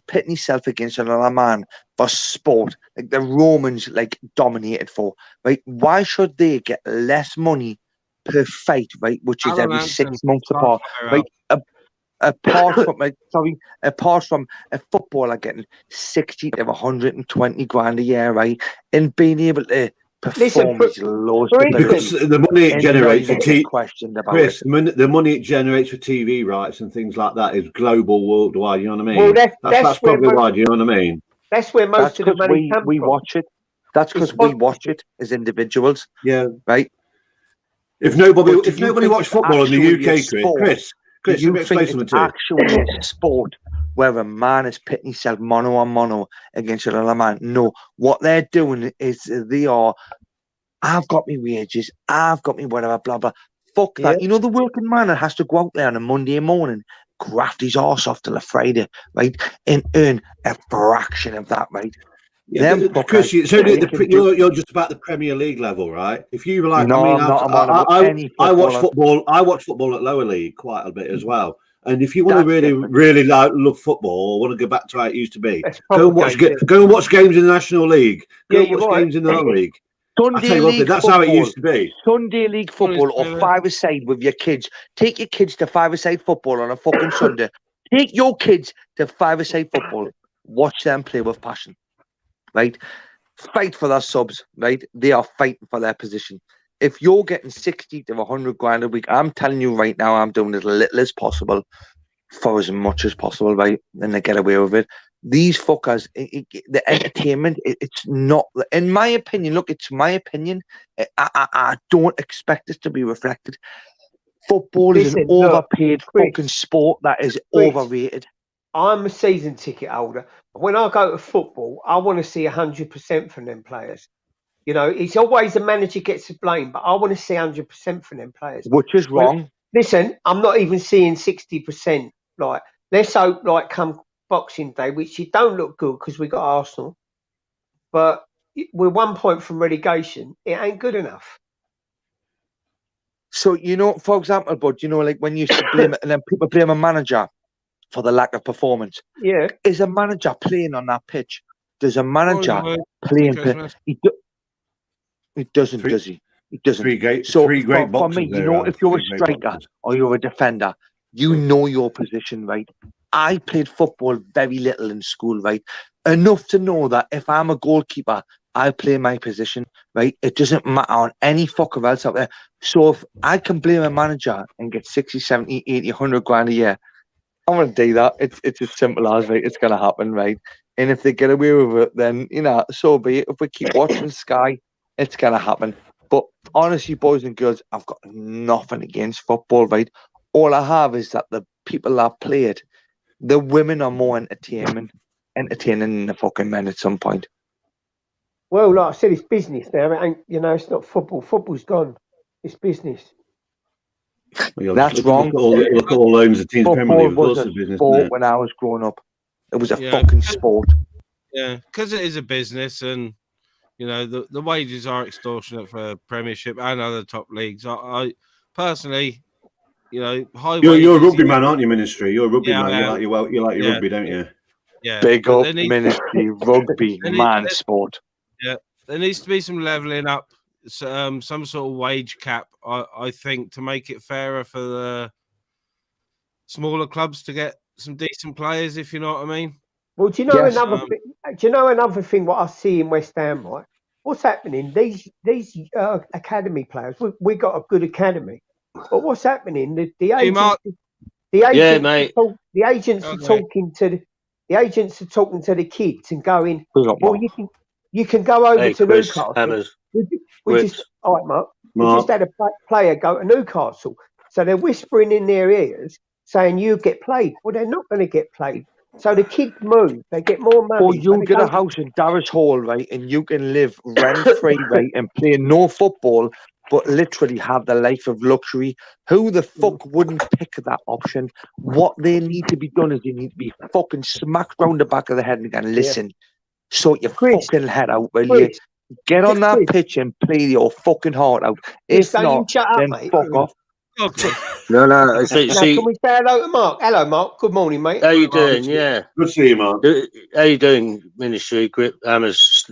pit himself against another man for sport like the Romans like dominated for, right? Why should they get less money per fight, right? Which is every 6 months apart, right? Apart from a footballer getting 60 to 120 grand a year, right? And being able to perform these lows
because the money it generates for
Chris,
the money it generates for TV rights and things like that is global, worldwide. You know what I
Well,
mean? That's probably why. Do you know what I mean?
That's where most of the money comes
we
from.
watch it. That's because we watch it as individuals.
Yeah.
Right.
If nobody watched football in the UK, Chris,
you think it's actually a sport where a man is pitting himself mano a mano against another man? No, what they're doing is I've got me wages, I've got me whatever, blah blah. Fuck that. You know the working man that has to go out there on a Monday morning, graft his arse off till a Friday, right, and earn a fraction of that, right?
Yeah, Chris, you're just about the Premier League level, right? If you were like,
no,
I watch football. I watch football at lower league quite a bit as well. And if you want to really love football or want to go back to how it used to be, go and watch games in the National League. Go and watch games in the Lower League.
Sunday League
that's how it used to be.
Sunday League football or five-a-side with your kids. Take your kids to five-a-side football on a fucking Sunday. Take your kids to five-a-side football. Watch them play with passion. Right? Fight for their subs, right? They are fighting for their position. If you're getting 60 to 100 grand a week, I'm telling you right now, I'm doing as little as possible for as much as possible, right? And they get away with it. These fuckers, the entertainment, it's not, in my opinion, look, it's my opinion. I don't expect this to be reflected. Football is an overpaid fucking sport that is overrated.
I'm a season ticket holder. When I go to football, I want to see 100% from them players. You know, it's always the manager gets the blame, but I want to see 100% from them players.
Which is wrong.
Listen, I'm not even seeing 60%. Like, let's hope, like, come Boxing Day, which it don't look good because we got Arsenal, but we're 1 point from relegation. It ain't good enough.
So, you know, for example, Bud, you know, like when you used to blame it and then people blame a manager for the lack of performance.
Yeah.
Is a manager playing on that pitch? Does a manager playing? He doesn't, does he? He doesn't.
Three great
for
boxers
me, you know, if you're a striker or you're a defender, you know your position, right? I played football very little in school, right? Enough to know that if I'm a goalkeeper, I play my position, right? It doesn't matter on any fucker else out there. So if I can blame a manager and get 60, 70, 80, 100 grand a year, I'm going to do that. It's as simple as, right? It's going to happen, right? And if they get away with it, then, you know, so be it. If we keep watching Sky, it's going to happen. But honestly, boys and girls, I've got nothing against football, right? All I have is that the people that play it, the women are more entertaining than the fucking men at some point.
Well, like I said, it's business now. It ain't, you know, it's not football. Football's gone. It's business.
Well,
that's wrong.
Look at all loans the team's Premier League.
Was a sport when I was growing up. It was a fucking sport.
Yeah, because it is a business, and the wages are extortionate for Premiership and other top leagues. I personally, high
You're
wages.
a rugby man, aren't you, Ministry? You're a rugby
Yeah,
man. You like your
Yeah.
rugby, don't you?
Yeah,
Big
but
up Ministry, rugby, man sport.
Yeah, there needs to be some leveling up, some sort of wage cap. I think, to make it fairer for the smaller clubs to get some decent players, if you know what I mean.
Well, do you know
Yes.
another thing? What I see in West Ham, right? What's happening? These academy players. We got a good academy, but what's happening? The agents,
mate.
the agents are talking to the kids and going, well, you can go over to
Chris,
Newcastle.
Hammers,
we just, all right, Mark. We just had a player go to Newcastle, so they're whispering in their ears saying you get played. Well, they're not going to get played. So the kids move, they get more money.
Or you get a house in Darris Hall, right, and you can live rent-free, right, and play no football, but literally have the life of luxury. Who the fuck wouldn't pick that option? What they need to be done is they need to be fucking smacked round the back of the head and going, listen, sort your fucking head out, will you? Get on that pitch and play your fucking heart out. If not, then fuck off.
No.
Now, can we say hello to Mark? Hello, Mark. Good morning, mate.
How you doing? Yeah.
Good to see you, Mark.
How you doing, Ministry? Grip Hammers.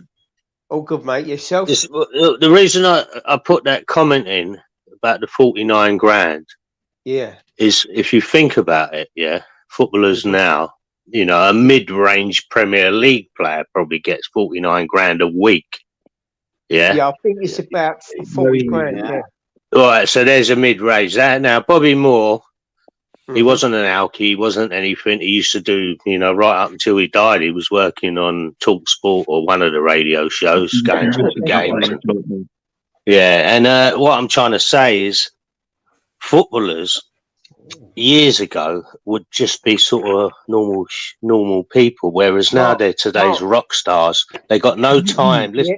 All good, mate. Yourself?
The reason I put that comment in about the 49 grand, is if you think about it, footballers now, a mid-range Premier League player probably gets 49 grand a week.
Yeah, I think it's about 40 grand. Yeah.
All right, so there's a mid-range. That now, Bobby Moore, he wasn't an alky, he wasn't anything. He used to do, right up until he died, he was working on Talk Sport or one of the radio shows, going to the games. And what I'm trying to say is, footballers years ago would just be sort of normal people, whereas now they're today's rock stars. They got no time. Listen,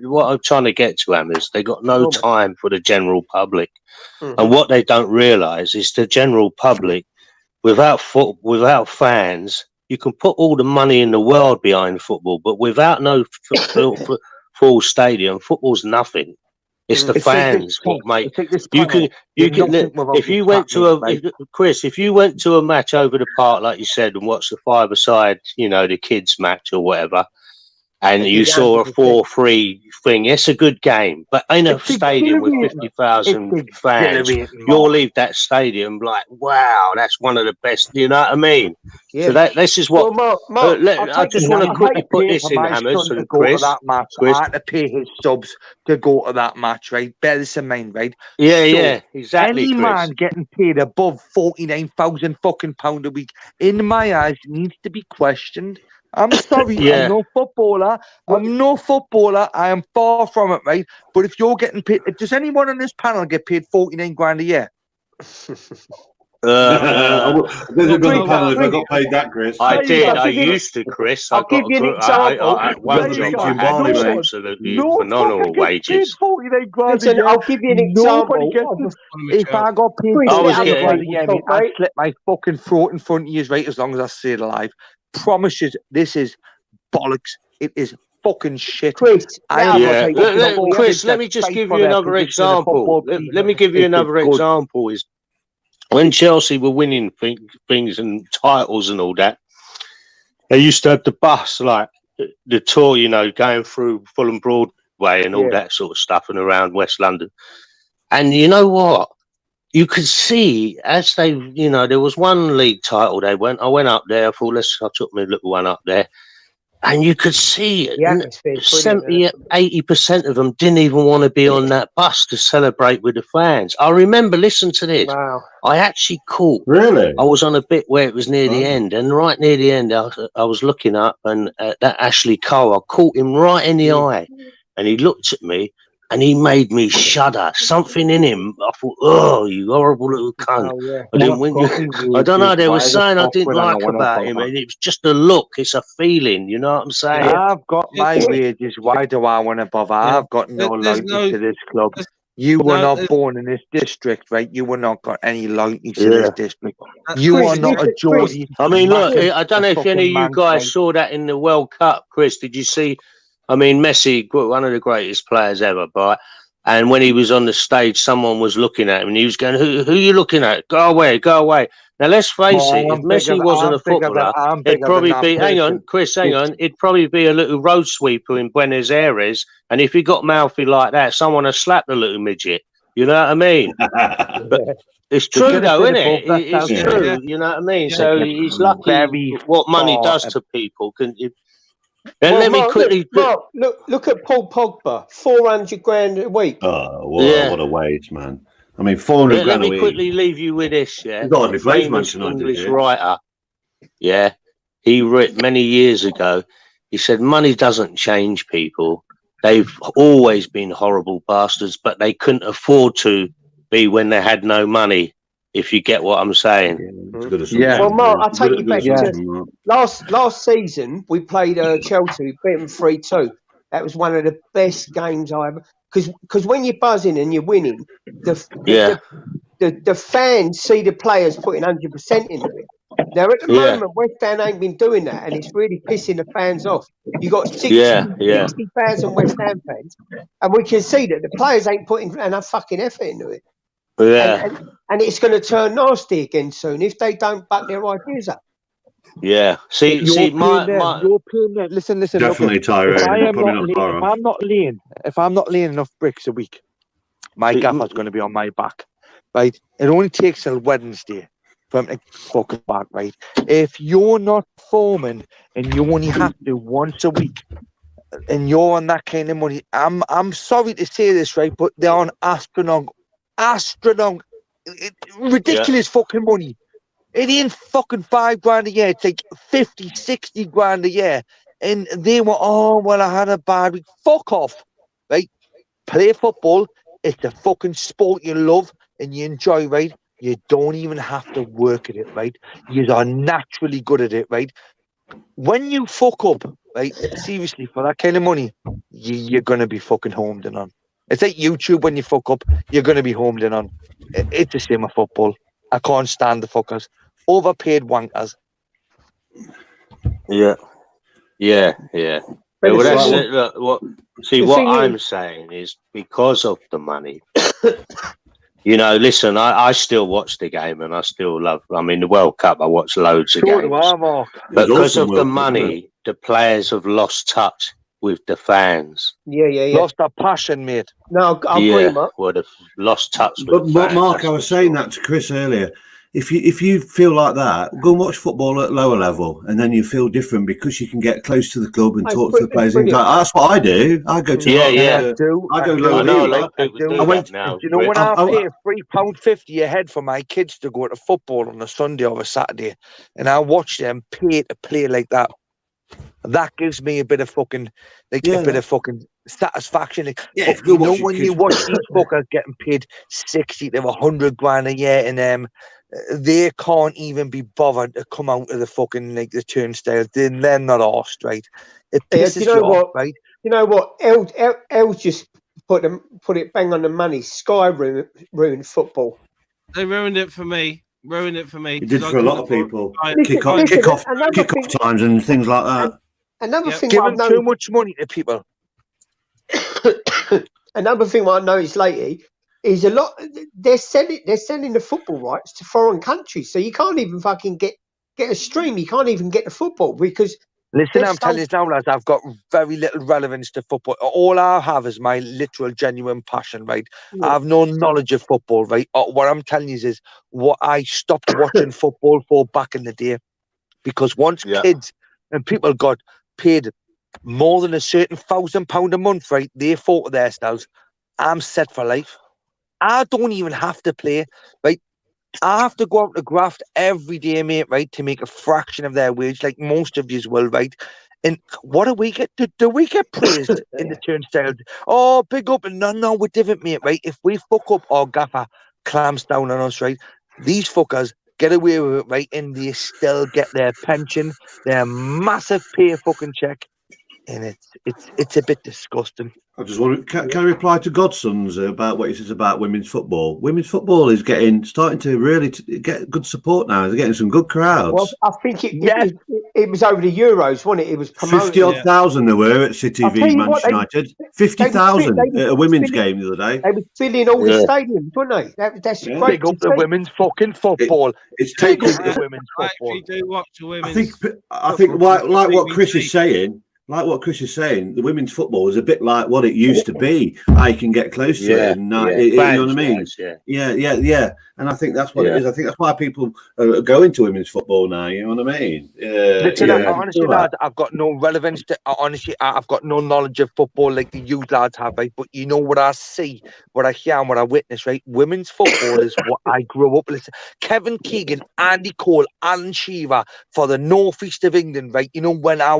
what I'm trying to get to, Hammers, they got no time for the general public. And what they don't realise is the general public, without fans, you can put all the money in the world behind football, but without no full stadium, football's nothing. It's the fans, mate. You can if you went to Chris, if you went to a match over the park, like you said, and watched the five-a-side, the kids match or whatever, and you saw a 4-3 thing, it's a good game. But in a stadium with 50,000 fans, you'll leave that stadium like, wow, that's one of the best. You know what I mean? So this is what.
Mark,
I just want to quickly put this in, Hammers, and Chris.
I had to pay his subs to go to that match, right? Bear this in mind, right?
Yeah, exactly.
Any
Chris.
man getting paid above 49,000 fucking pound a week, in my eyes, needs to be questioned. I'm sorry, I'm no footballer. I am far from it, right? But if you're getting paid, does anyone on this panel get paid 49 grand a year?
There's a good panel if I got paid that, Chris.
I did. I used to, Chris.
I'll give you an example.
Absolutely phenomenal wages.
Listen, I'll give you an example.
If I got paid, I'd slit my fucking throat in front of you, right? As long as I stay alive. Promise you, this is bollocks. It is fucking shit.
Chris,
Chris, let me just give you another example. Let me give you another example. Is when Chelsea were winning things and titles and all that, they used to have the bus, like the tour, going through Fulham Broadway and all that sort of stuff and around West London. And you know what? You could see as they, there was one league title I went up there. I thought, I took my little one up there. And you could see 70, 80% of them didn't even want to be on that bus to celebrate with the fans. I remember, listen to this.
Wow.
I actually caught.
Really?
I was on a bit where it was near the end. And right near the end, I was looking up and that Ashley Cole, I caught him right in the eye. And he looked at me. And he made me shudder. Something in him. I thought, oh, you horrible little cunt.
Oh, yeah.
I don't know. There was something I didn't like about him. And it was just a look. It's a feeling. You know what I'm saying?
I've got my wages. Why do I want to bother? I've got no loyalty to this club. You were
No,
not born in this district, right? You were not got any loyalty to
Yeah.
this district. You
Chris,
are not a
Chris,
Geordie.
I mean, look,
massive
I don't know if any of you
fucking
guys
man,
saw that in the World Cup, Chris. Did you see? I mean, Messi, one of the greatest players ever, but and when he was on the stage, someone was looking at him and he was going, who are you looking at? Go away, go away. Now, let's face it, if Messi wasn't a footballer, it'd probably be, hang on, Chris, hang on, it'd probably be a little road sweeper in Buenos Aires. And if he got mouthy like that, someone would slap the little midget. You know what I mean? But it's true, though, isn't it? It's true.
Yeah.
You know what I mean?
Yeah.
So he's lucky
Very
what money
far
does to people.
Well,
Let me
Mark,
quickly.
look at Paul Pogba, 400 grand a week.
Oh,
Yeah.
what a wage, man. I mean, 400
Let
grand a
me
week.
quickly leave you with this. Yeah,
God,
a
he plays
famous
Manchester United,
English
yeah.
writer. Yeah, he wrote many years ago. He said, "Money doesn't change people. They've always been horrible bastards, but they couldn't afford to be when they had no money." If you get what I'm saying.
It's a good assumption.
Yeah.
Well, Mark, I'll take
Good-
you
good
back to
assumption, Mark.
last season. We played Chelsea, we beat them 3-2. That was one of the best games I ever. Because when you're buzzing and you're winning, the fans see the players putting 100% into it. Now at the
Yeah.
moment, West Ham ain't been doing that, and it's really pissing the fans off. You got 60,000 West Ham fans, and we can see that the players ain't putting enough fucking effort into it.
Yeah.
And it's going to turn nasty again soon if they don't back their ideas up.
Yeah. See,
you're
my
paying them. Listen.
Definitely,
Look,
Tyrone.
if I'm not laying enough bricks a week, my gaffer's going to be on my back, right? It only takes till Wednesday for him to fucking back, right? If you're not performing and you only have to once a week, and you're on that kind of money, I'm sorry to say this, right? But they're on ridiculous fucking money. It ain't fucking 5 grand a year. It's like 50, 60 grand a year. And they were, I had a bad week. Fuck off, right? Play football. It's the fucking sport you love and you enjoy, right? You don't even have to work at it, right? You are naturally good at it, right? When you fuck up, right? Seriously, for that kind of money, you're going to be fucking homed in on. It's like YouTube when you fuck up, you're going to be homed in on. It's the same with football. I can't stand the fuckers. Overpaid wankers.
Yeah. Well, that's it. Look, what I'm saying is because of the money. You know, listen, I still watch the game and I still love. I mean, the World Cup, I watch loads of games. But because of the money, the players have lost touch with the fans.
Yeah.
Lost their passion, mate.
No, I agree, Mark.
Well, they've lost touch with
But
the fans.
Mark, I was saying that to Chris earlier. If you feel like that, go and watch football at lower level, and then you feel different because you can get close to the club and talk to the players. That's what I do. I go to
I do.
I go
I know a lot of
lower.
people do that now.
Do you know when I pay £3.50 a head for my kids to go to football on a Sunday or a Saturday, and I watch them pay to play like that? That gives me a bit of fucking satisfaction.
Yeah,
you know when you watch these fuckers getting paid 60 to 100 grand a year, and they can't even be bothered to come out of the fucking the turnstile. They're not arsed, right? It pisses you off, right?
You know what? El just put it bang on the money. Sky ruined football.
They ruined it for me.
It did for a lot of people. Kick off times and things like that.
Another thing,
giving too much money to people.
Another thing what I noticed lately is a lot. They're selling the football rights to foreign countries, so you can't even fucking get a stream. You can't even get the football because.
Listen, I'm telling you now, lads, I've got very little relevance to football. All I have is my literal, genuine passion, right? Yeah. I have no knowledge of football, right? What I'm telling you is what I stopped watching football for back in the day. Because once kids and people got paid more than a certain £1,000 a month, right? They thought to themselves, I'm set for life. I don't even have to play, right? I have to go out to graft every day, mate, right, to make a fraction of their wage, like most of you will, right? And what do we get? Do we get praised in the turnstile? Oh, big up. And no, we're different, mate, right? If we fuck up, our gaffer clams down on us, right? These fuckers get away with it, right? And they still get their pension, their massive pay fucking check. and it's a bit disgusting.
I just want to can I reply to Godson's about what he says about women's football. Women's football is starting to really get good support now. They're getting some good crowds.
Well, I think it was over the Euros, wasn't it? It was promoted.
50,000 there were at City v Manchester United. 50,000 at a women's game the other day.
They were filling all the stadiums, weren't they? That's great.
Big up the women's fucking football.
It's taken
the women's football.
I actually do watch the women's.
I think like what Chris is saying. Like what Chris is saying, the women's football is a bit like what it used to be. I can get close to it, and you know what I mean. Yeah. And I think that's what it is. I think that's why people are going to women's football now. You know what I mean?
Listen, honestly, lads, I've got no relevance to. Honestly, I've got no knowledge of football like the you lads have, right? But you know what I see, what I hear, and what I witness, right? Women's football is what I grew up. Listen, Kevin Keegan, Andy Cole, Alan Shearer for the northeast of England, right? You know when I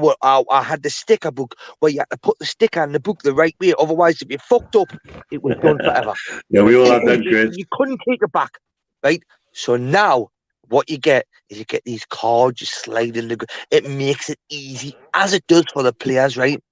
had the sticker book where you had to put the sticker in the book the right way, otherwise if you fucked up it was done forever.
Yeah, we all had them, Chris.
You couldn't take it back, right? So now what you get is you get these cards, you slide in it makes it easy, as it does for the players, right?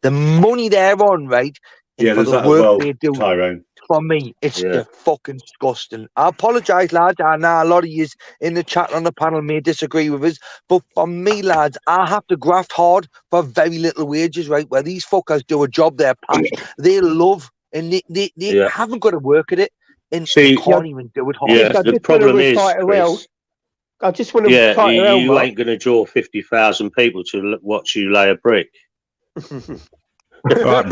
The money they're on, right?
Yeah,
for
there's
the
that
work
as well,
they do.
Tyrone.
For me, it's the fucking disgusting. I apologise, lads. I know a lot of you in the chat on the panel may disagree with us, but for me, lads, I have to graft hard for very little wages, right? Where these fuckers do a job they're passionate, they love, and they haven't got to work at it, and they can't even do it hard.
Yeah, the problem is, Chris,
I just want to
you ain't going to draw 50,000 people to watch you lay a brick.
Mark,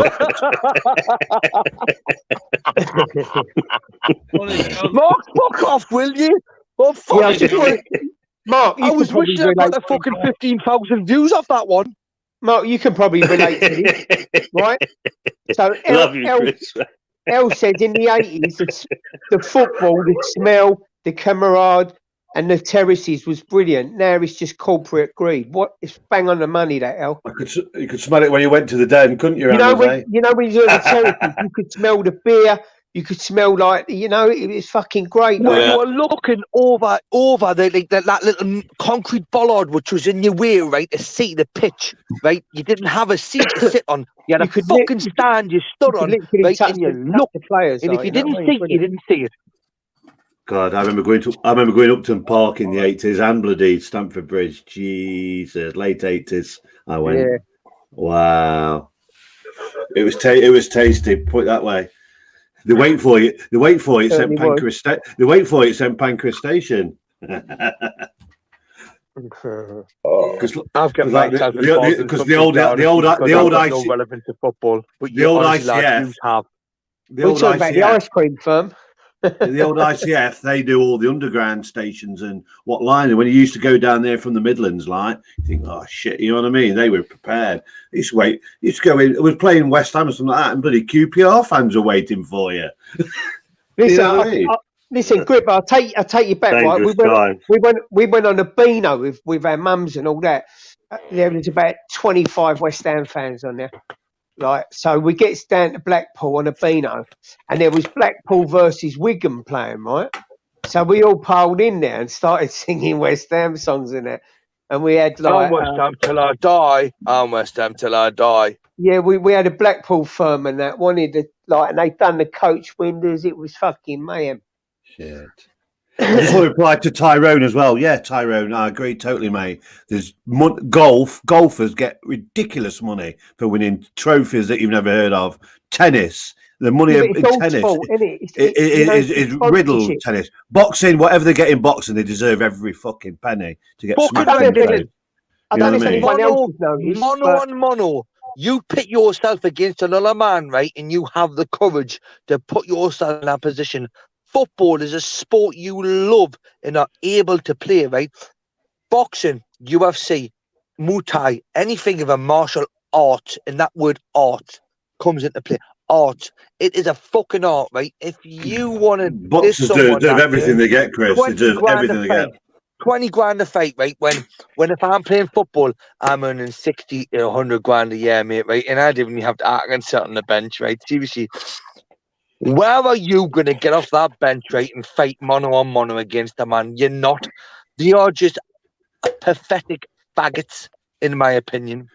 fuck off, will you? Well, fuck
Mark,
I was wishing I got the fucking 15,000 views off that one.
Mark, you can probably relate to this, right? So, El said in the 80s, the football, the smell, the camarade, and the terraces was brilliant. Now it's just corporate greed. It's bang on the money, that El.
You could smell it when you went to the den, couldn't you?
You know when you're at the terraces, you could smell the beer. You could smell it was fucking great.
When you were looking over that little concrete bollard which was in your way, right, to see the pitch, right? You didn't have a seat to sit on. You had a fucking stand you stood on, right? And you looked
the players.
And if you didn't see it, you didn't see it.
God, I remember going to Upton Park in the 80s and bloody Stamford Bridge. Jesus, late 80s. I went. Yeah. Wow. It was tasty. Put it that way. They wait for you. They wait for you at St Pancras. They wait for you at St Pancras Station.
I've got
because the old ice
no relevant to football, but
the old ICF
have. We're talking about the ice cream firm.
The old ICF, they do all the underground stations and what line. When you used to go down there from the Midlands, like, you think, oh shit, you know what I mean? They were prepared. You used to go in. It was playing West Ham or something like that, and bloody QPR fans are waiting for you.
Listen, listen, Grip. I'll take you back. Right? We went on a Beano with our mums and all that. There was about 25 West Ham fans on there. Right, so we get down to Blackpool on a Beano, and there was Blackpool versus Wigan playing, right? So we all piled in there and started singing West Ham songs in it, and we had like
I'm West Ham till I die. I'm West Ham till I die.
Yeah, we had a Blackpool firm and that wanted to and they done the coach windows. It was fucking mayhem.
Shit. I just want to reply to Tyrone as well. Yeah, Tyrone, I agree totally, mate. There's golfers get ridiculous money for winning trophies that you've never heard of. Tennis, the money in tennis is riddled. Tennis, boxing, whatever they get in boxing, they deserve every fucking penny to get smacked.
I don't know if anyone else knows.
Mono. You pit yourself against another man, right? And you have the courage to put yourself in that position. Football is a sport you love and are able to play, right? Boxing, UFC, Muay Thai, anything of a martial art, and that word art comes into play. Art. It is a fucking art, right? If you want to...
Boxers deserve everything they get, Chris. They deserve everything they get.
20 grand a fight, right? When if I'm playing football, I'm earning 60 or 100 grand a year, mate, right? And I didn't even have to act and sit on the bench, right? Seriously. Where are you going to get off that bench, right, and fight mono on mono against a man? You're not. They are just pathetic faggots, in my opinion.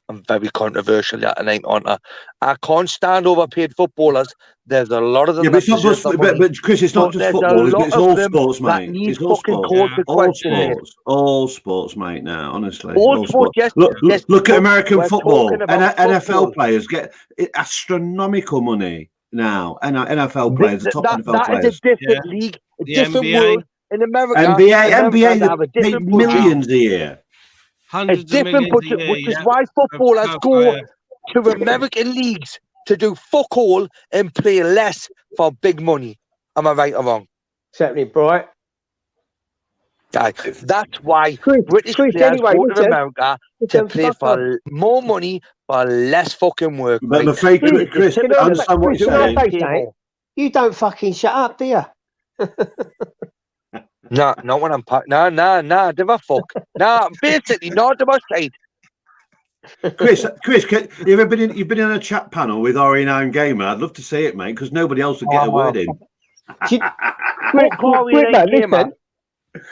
I'm very controversial yet tonight, aren't I? I can't stand overpaid footballers. There's a lot of them.
Yeah, but it's not just. But Chris, it's not just football. It's all sports, mate. It's all sports. All sports, mate. Now, honestly, all sports.
Yes,
look at American football. NFL players get astronomical money now. NFL players, top NFL players.
That is a different league, a different world. In America,
NBA make millions a year.
It's different budget, which is why footballers go to American leagues to do fuck all and play less for big money. Am I right or wrong?
Certainly, Bright.
That's why British players go to America to play for more money for less fucking work.
But I'm afraid, Chris, I understand what you're saying.
You don't fucking shut up, do you?
Nah, not when I'm packed. Nah, never fuck. Nah, basically, not to my side.
Chris, you've been in a chat panel with Ori and Gamer. I'd love to see it, mate, because nobody else would get a word in.
Listen,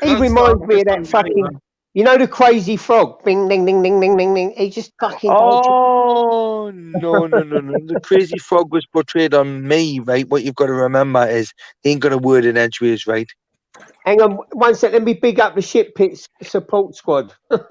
he reminds me of that fucking, you know, the crazy frog. Bing, ding, ding, ding, ding, ding, ding. He just fucking.
Oh no! The crazy frog was portrayed on me, right? What you've got to remember is he ain't got a word in edgeways, right?
Hang on, one second. Let me big up the shit pits support squad.
There's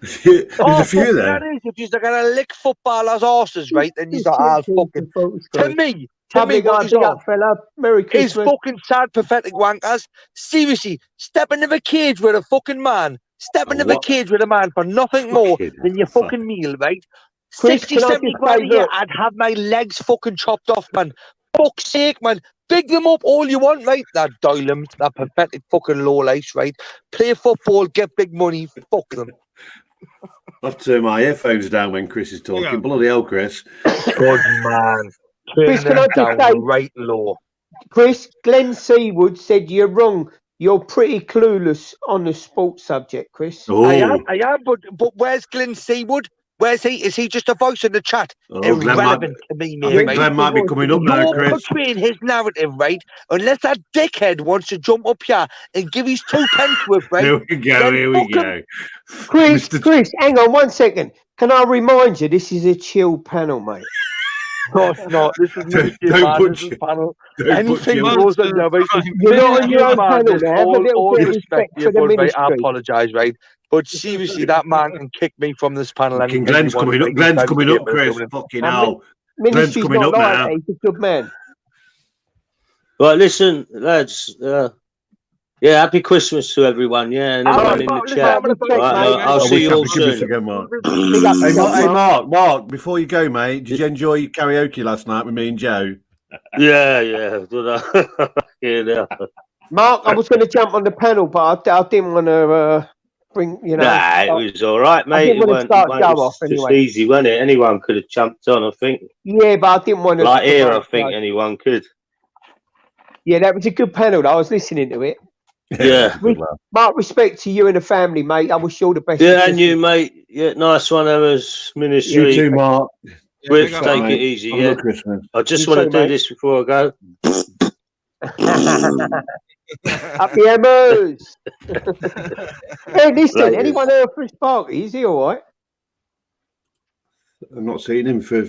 a few there.
That is, if you're going to lick footballers' arses, right? Then you're all fucking. To me, what he's on,
fella. Merry Christmas.
Is fucking sad, pathetic wankers. Seriously, step into the cage with a fucking man. Step into the cage with a man for nothing more than your fucking meal, right? 60, 70 grand a year, I'd have my legs fucking chopped off, man. Fuck's sake, man. Big them up all you want, right? That Dylan, that pathetic fucking lowlights, right? Play football, get big money, fuck them.
I'll turn my earphones down when Chris is talking. Yeah. Bloody hell, Chris.
Good man.
Chris, can I just say,
right low.
Chris, Glenn Seawood said you're wrong. You're pretty clueless on the sports subject, Chris.
Oh. I am, but where's Glenn Seawood? Where's he? Is he just a voice in the chat? Irrelevant to me, mate.
I think Glenn might be coming up now, Chris.
You're portraying his narrative, right? Unless that dickhead wants to jump up here and give his 2 pence worth, right?
Here we go.
Chris, hang on 1 second. Can I remind you, this is a chill panel, mate.
No, it's not. This is Ministry panel. Anything goes on your way.
You're not on your own panel there. Have a little bit of respect for the ministry.
I apologise, right? But seriously, that man can kick me from this panel.
Glenn's coming up. Glenn's coming up, Chris. Fucking hell. Glenn's coming up now.
He's a good man.
Right, listen, lads. Yeah, happy Christmas to everyone. Yeah, and everyone in the chat. I'll see you all soon.
Again, Mark. Hey, Mark, before you go, mate, did you enjoy karaoke last night with me and Joe?
Yeah.
Mark, I was going to jump on the panel, but I didn't want to bring, you know.
Nah, it was all right, mate. It was just easy, wasn't it? Anyone could have jumped on, I think.
Yeah, but I didn't want to.
Like here, I think anyone could.
Yeah, that was a good panel. I was listening to it.
Yeah.
Mark, respect to you and the family, mate. I wish you all the best.
Yeah, and you, mate. Yeah, nice one, Emma's Ministry.
You too, Mark.
Take it easy, yeah. I just want to do this before I go.
Happy Emma's. Hey, listen, anyone heard from Sparky? Is he all right?
I've not seen him for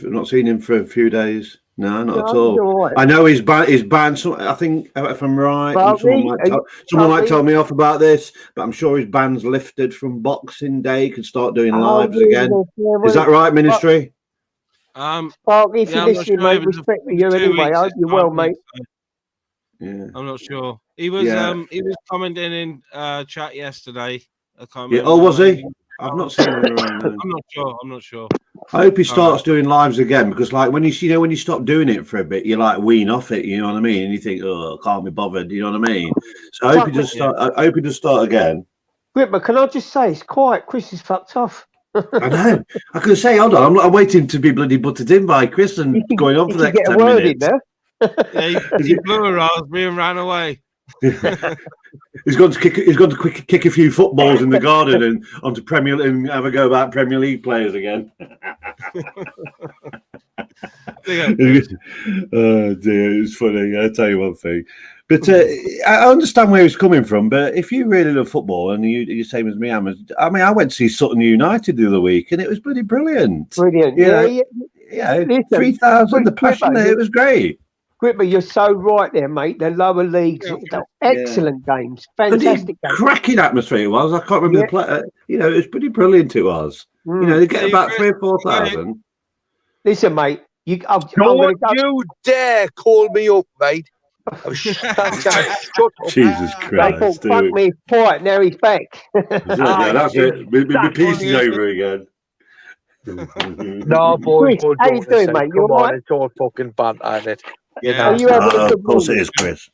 a few days. No, not at all. Right. I know he's banned. I think, if I'm right, someone might tell me off about this, but I'm sure his ban's lifted from Boxing Day. He can start doing lives again. Is that right, Ministry?
Sparky, if you're listening, mate, respect for you anyway. I hope you're well, mate.
Yeah,
I'm not sure. He was commenting in chat yesterday. I can't remember.
Yeah. Oh, was he? I've not seen him around.
I'm not sure.
I hope he starts doing lives again, because like when you stop doing it for a bit, you like wean off it, you know what I mean? And you think, oh, I can't be bothered, you know what I mean? So I hope he does start. I hope he does start again.
But can I just say, it's quiet. Chris is fucked off.
I know. I could say, hold on, I'm waiting to be bloody butted in by Chris and going on for the next 10 minutes.
Yeah, he blew a raspberry and ran away.
He's going to kick a few footballs in the garden and onto Premier League and have a go about Premier League players again. Oh dear, it's funny. I'll tell you one thing. But I understand where he's coming from. But if you really love football and you're same as me, I mean, I went to see Sutton United the other week, and it was bloody brilliant.
Brilliant.
Yeah.
Listen,
3,000, the passion there, it was great.
Gripper, you're so right there, mate. The lower leagues, excellent games, fantastic games.
Cracking atmosphere it was. I can't remember the play. You know, it was pretty brilliant. It was. You know, they get about 3,000 or 4,000.
Listen, mate.
Don't you dare call me up, mate. Shut up.
Jesus Christ.
Fuck me, quiet. Now he's back.
That's it. My piece is over again.
No, boys.
How you doing, mate?
Come on, it's all fucking banter, isn't it?
Are you having a good
of course it is, Chris.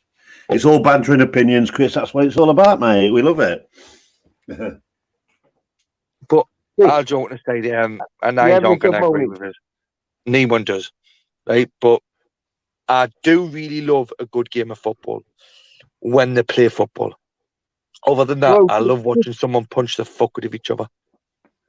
It's all banter and opinions, Chris. That's what it's all about, mate. We love it.
But I'll joke to say, and I don't gonna agree with it. No one does, right? But I do really love a good game of football when they play football. Other than that, I love watching someone punch the fuck out of each other.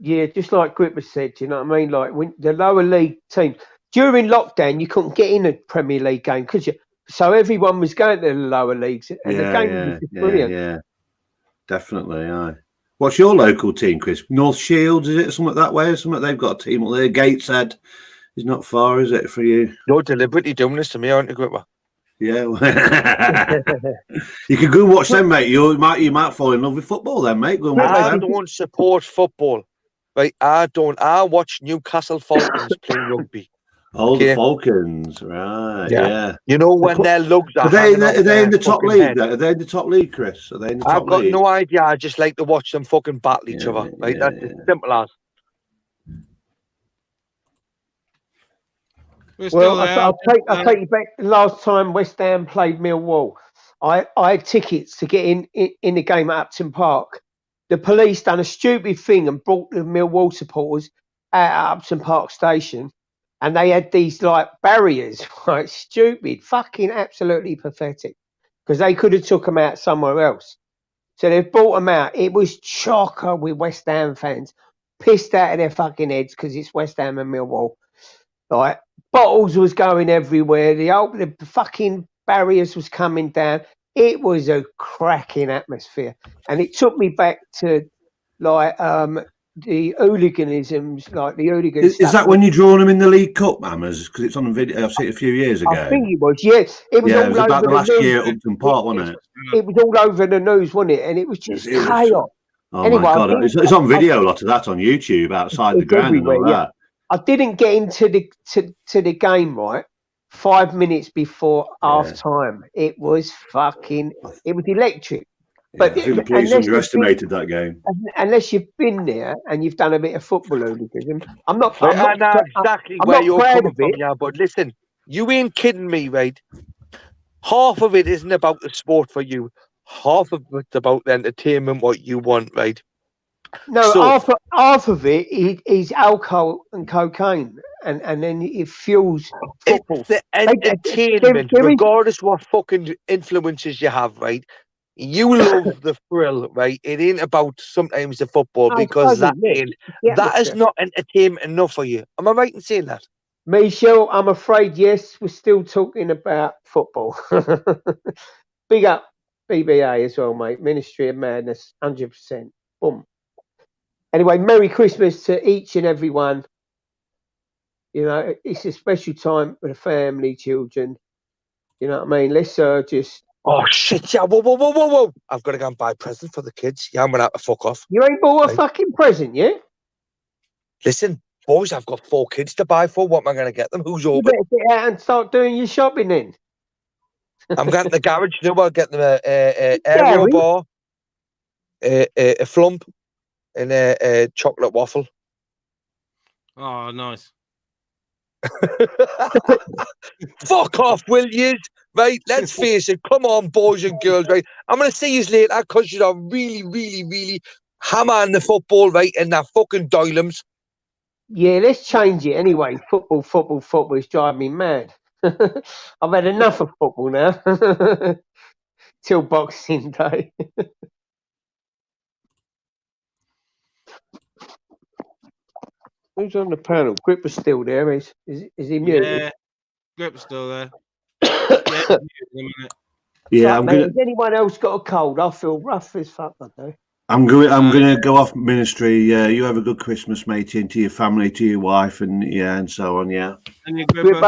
Yeah, just like Gripper said, you know what I mean? Like when the lower league teams during lockdown, you couldn't get in a Premier League game, could you? So everyone was going to the lower leagues, and the game was just brilliant.
Yeah, definitely. Aye. What's your local team, Chris? North Shields, is it something that way or something? They've got a team up there. Gateshead is not far, is it, for you?
You're deliberately doing this to me, aren't you, Gripper?
Yeah. You can go watch them, mate. You might fall in love with football then, mate. Go and watch them.
I don't support football. Right, I don't. I watch Newcastle Falcons play rugby.
Oh, the Falcons, right? Yeah.
You know when their lugs are
they in the top league? Are they in the top league, Chris? Are they in the top league?
I've got no idea. I just like to watch them fucking battle each other. Right, that's as simple as.
Well, I'll take you back. Last time West Ham played Millwall, I had tickets to get in the game at Upton Park. The police done a stupid thing and brought the Millwall supporters out at Upton Park station, and they had these like barriers, right? Stupid, fucking, absolutely pathetic, because they could have took them out somewhere else. So they've brought them out. It was chocker with West Ham fans, pissed out of their fucking heads because it's West Ham and Millwall. Like bottles was going everywhere. The fucking barriers was coming down. It was a cracking atmosphere, and it took me back to like the hooliganisms, like the hooligans.
Is that when you drawn them in the League Cup, Hammers? Because it's on the video. I've seen it a few years ago.
I think it was. Yes, it was.
Yeah,
all
it was
over
about the last
news.
year at Upton Park, wasn't it?
It was all over the news, wasn't it? And it was just chaos.
Oh anyway, my God! It's on video. A lot of that on YouTube outside the ground and all that.
I didn't get into the game, right, 5 minutes before half time. It was electric. But
I think the police underestimated that game.
Unless you've been there and you've done a bit of football hooliganism, I'm not
where you're coming from, yeah. But listen, you ain't kidding me, right? Half of it isn't about the sport for you. Half of it's about the entertainment, what you want, right?
No, so, half of it is alcohol and cocaine, and then it fuels football.
It's the entertainment, regardless what fucking influences you have, right? You love the thrill, right? It ain't about sometimes the football because that is not entertainment enough for you. Am I right in saying that?
Michelle, I'm afraid, yes, we're still talking about football. Big up BBA as well, mate. Ministry of Madness, 100%. Boom. Anyway, Merry Christmas to each and every one. You know, it's a special time for the family, children. You know what I mean? Let's just...
Oh, shit, yeah. Whoa. I've got to go and buy a present for the kids. Yeah, I'm going to have to fuck off.
You ain't bought a fucking present yet?
Listen, boys, I've got 4 kids to buy for. What am I going to get them? Who's over?
You better get out and start doing your shopping then.
I'm going to the garage. You know, I'll get them a aero bar, a flump, and a chocolate waffle.
Oh, nice.
Fuck off, will you? Right, let's face it. Come on, boys and girls, right? I'm going to see you later because you're really, really, really hammering the football, right, and that fucking doilums.
Yeah, let's change it anyway. Football is driving me mad. I've had enough of football now. Till Boxing Day. Who's on the panel? Gripper's still there. Is he muted?
Yeah, Gripper's still there. Yeah,
Yeah,
Fuck,
I'm
man,
gonna.
has anyone else got a cold? I feel rough as fuck, I do.
I'm gonna go off ministry. You have a good Christmas, matey, and to your family, to your wife, and and so on. Yeah,
And you
Rip up,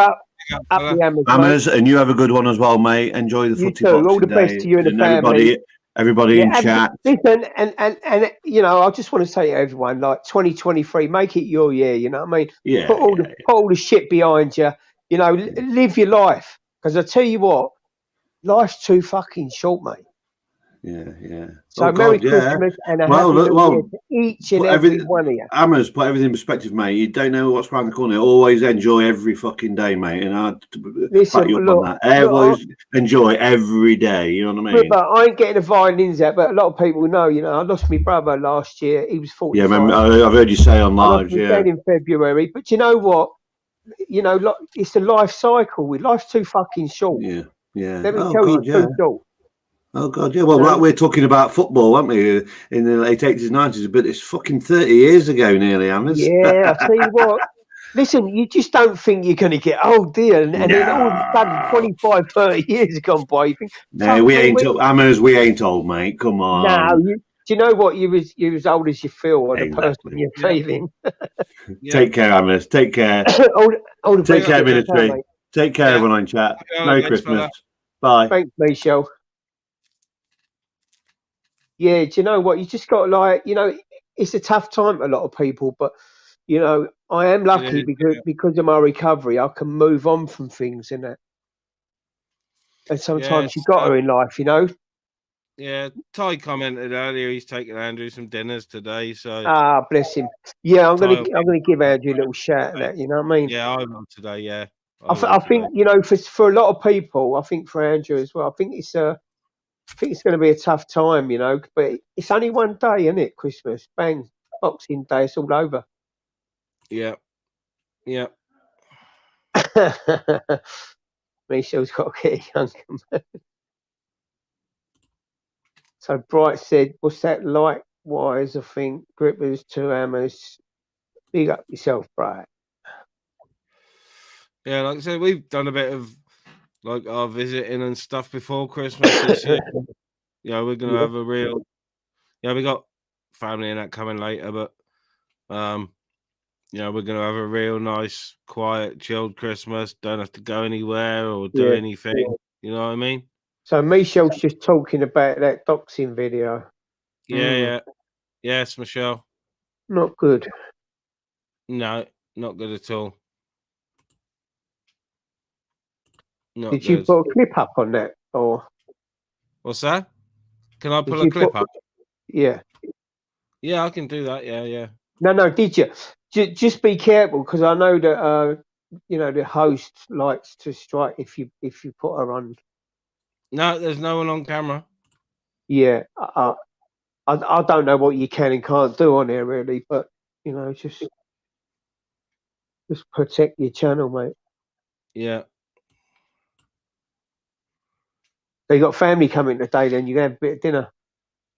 up,
up
fella.
the hammers, mate.
Hammers, and you have a good one as well, mate. Enjoy the
You
footy
too. All
Boxing
the best
Day,
to you and the
and
family.
everybody in chat.
Listen, and you know, I just want to say to everyone, like 2023, make it your year. You know what I mean?
Yeah,
Put all the shit behind you. You know, live your life. Because I tell you what, life's too fucking short, mate.
yeah.
So
Oh
Merry
God, yeah.
Christmas and a
Well,
Happy New Year
well,
to each and
put
every
every
one of you.
Hammers, put everything in perspective, mate. You don't know what's around the corner. Always enjoy every fucking day, mate. And I
Listen,
back you up
look,
on that. Always enjoy every day. You know what I mean?
but I ain't getting the violins out, but a lot of people know, you know, I lost my brother last year. He was 45.
Yeah, man, I've heard you say on
I lost
lives.
my
Yeah,
dad in February. But you know what? You know, it's a life cycle. Life's too fucking short.
yeah.
Let me
Oh
tell you,
God,
it's
yeah.
too short.
Oh God, yeah. Well,
You know?
like we're talking about football, weren't we, in the late 80s, 90s? But it's fucking 30 years ago, nearly, Hammers.
Yeah, I tell you what. Listen, you just don't think you're going to get old, dear, and then all of a sudden, 25, 30 years have gone by. You think,
No, we ain't Hammers. We ain't old, mate. Come on.
do you know what? You're as old as you feel, or the person
Exactly.
you're
Yeah.
feeling.
Yeah.
Take care, Hammers. Take care.
all the
Take
best
care,
to you,
military.
mate.
Take care,
Yeah.
everyone in chat.
Yeah,
Merry
thanks,
Christmas.
fella.
Bye.
Thanks, Michelle. Yeah, do you know what? You just got like, you know, it's a tough time for a lot of people, but you know, I am lucky
is,
because of my recovery, I can move on from things in it. And sometimes you got her in life, you know.
Yeah, Ty commented earlier he's taking Andrew some dinners today, so
Ah, bless him. Yeah, I'm
Ty
gonna give Andrew a little shout at that. You know what I mean?
yeah, I will today. Yeah,
I think you know for a lot of people, I think for Andrew as well. I think it's going to be a tough time, you know. But it's only one day, isn't it? Christmas, bang, Boxing Day, it's all over.
Yeah, yeah.
Michelle's got to get a younger man. So Bright said, "What's that likewise?" I think Grippers, 2 hammers. Big up yourself, Bright.
Yeah, like I said, we've done a bit of like our visiting and stuff before Christmas this year. You know, we're gonna have a real. Yeah, we got family and that coming later, but you know, we're gonna have a real nice, quiet, chilled Christmas. Don't have to go anywhere or do anything. You know what I mean?
So Michelle's just talking about that doxing video.
Yeah, yeah. Yes, Michelle.
Not good.
No, not good at all. Not
Did
good.
you put a clip up on that, or
What's that? Can I pull
did
a
you
clip
put?
up?
Yeah.
Yeah, I can do that. Yeah, yeah.
No. Did you? Just be careful because I know that you know the host likes to strike if you put her on.
No, there's no one on camera.
Yeah. I don't know what you can and can't do on there really, but you know just protect your channel, mate.
Yeah.
So you got family coming today, then you have a bit of dinner.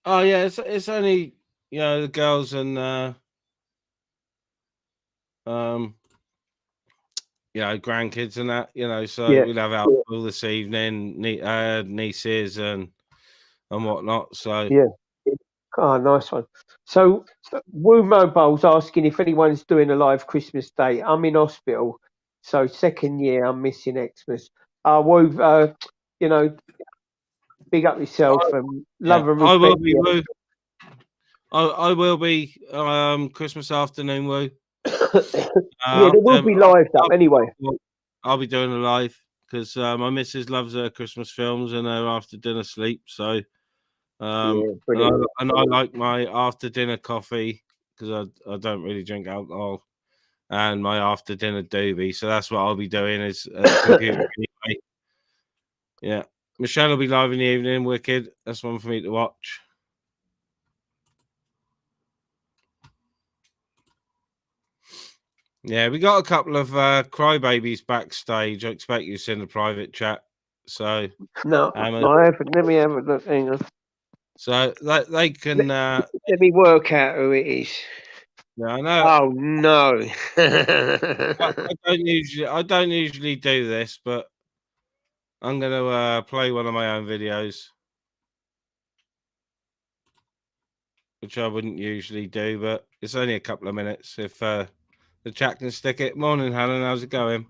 Oh yeah, it's only the girls and grandkids and that, so we'll have alcohol this evening, nieces and whatnot. So
yeah. Oh, nice one. So Woo Mobile's asking if anyone's doing a live Christmas Day. I'm in hospital, so second year I'm missing Xmas. Woo, big up yourself and love and respect.
I will be Woo. I will be Christmas afternoon, Woo.
Yeah, there will be live though. Anyway,
I'll be doing a live because my missus loves her Christmas films and her after dinner sleep. So, and I like my after dinner coffee because I don't really drink alcohol, and my after dinner doobie. So that's what I'll be doing is at the computer anyway. Yeah, Michelle will be live in the evening. Wicked. That's one for me to watch. Yeah, we got a couple of crybabies backstage. I expect you to send a private chat. So
no, I haven't. Let me have a look. Hang on.
So they can.
Let me work out who it is.
Yeah, I know.
Oh no!
I don't usually do this, but I'm gonna play one of my own videos, which I wouldn't usually do, but it's only a couple of minutes if the chat can stick it. Morning, Helen. How's it going?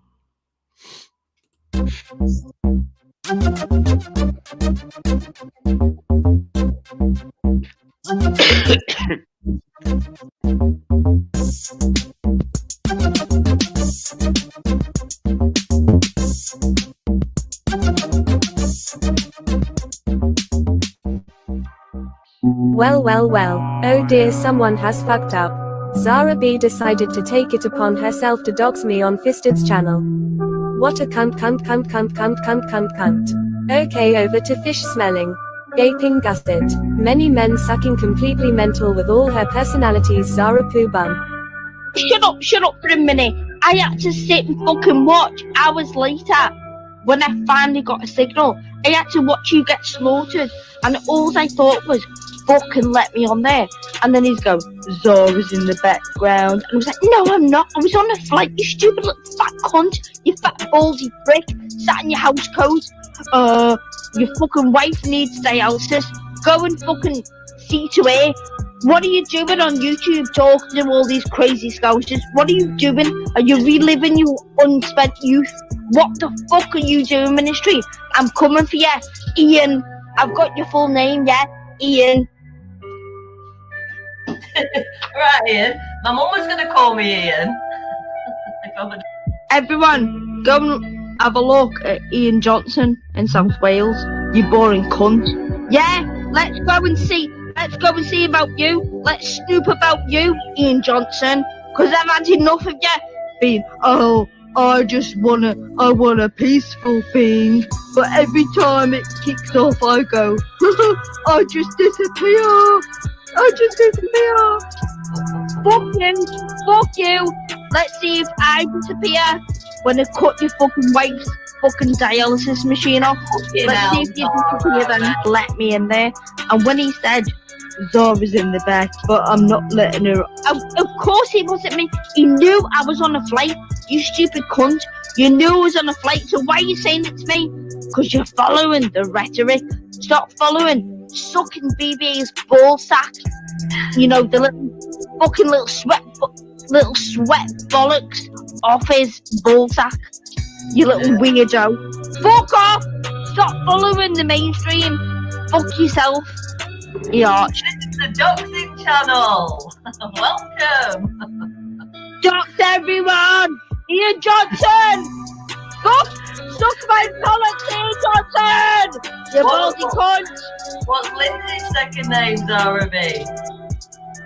Well. Oh dear, someone has fucked up. Zara B decided to take it upon herself to dox me on Fisted's channel. What a cunt. Okay, over to fish smelling. Gaping gusset. Many men sucking completely mental with all her personalities. Zara poo bum.
Shut up for a minute. I had to sit and fucking watch hours later. When I finally got a signal, I had to watch you get slaughtered. And all I thought was, fucking let me on there. And then he's going, Zara's in the background. And I was like, no, I'm not. I was on a flight, you stupid little fat cunt. You fat ballsy prick. Sat in your house coat. Your fucking wife needs dialysis. Go and fucking see to her. What are you doing on YouTube talking to all these crazy scousers? What are you doing? Are you reliving your unspent youth? What the fuck are you doing, ministry? I'm coming for you, Ian. I've got your full name, yeah? Ian.
Right, Ian. My mum was going to call me Ian.
Everyone, go and have a look at Ian Johnson in South Wales. You boring cunt. Yeah, let's go and see. Let's go and see about you. Let's snoop about you, Ian Johnson. Because I've had enough of you being, oh, I want a peaceful thing. But every time it kicks off, I go, I just disappear. Fuck you. Let's see if I disappear when I cut your fucking wife's fucking dialysis machine off. Let's see if you disappear then. Let me in there. And when he said, Zara's in the back, but I'm not letting her. Of course he wasn't me. He knew I was on a flight. You stupid cunt. You knew I was on a flight, so why are you saying it to me? Because you're following the rhetoric. Stop following. Sucking BB's ball sack. You know, the little sweat bollocks off his ball sack. You little weirdo. Fuck off. Stop following the mainstream. Fuck yourself. Yeah.
This is the doxing channel. Welcome.
Dox everyone. Ian Johnson. Suck my bollocks, Ian Johnson. You baldy cunt.
What's Lindsay's second name, Zara B?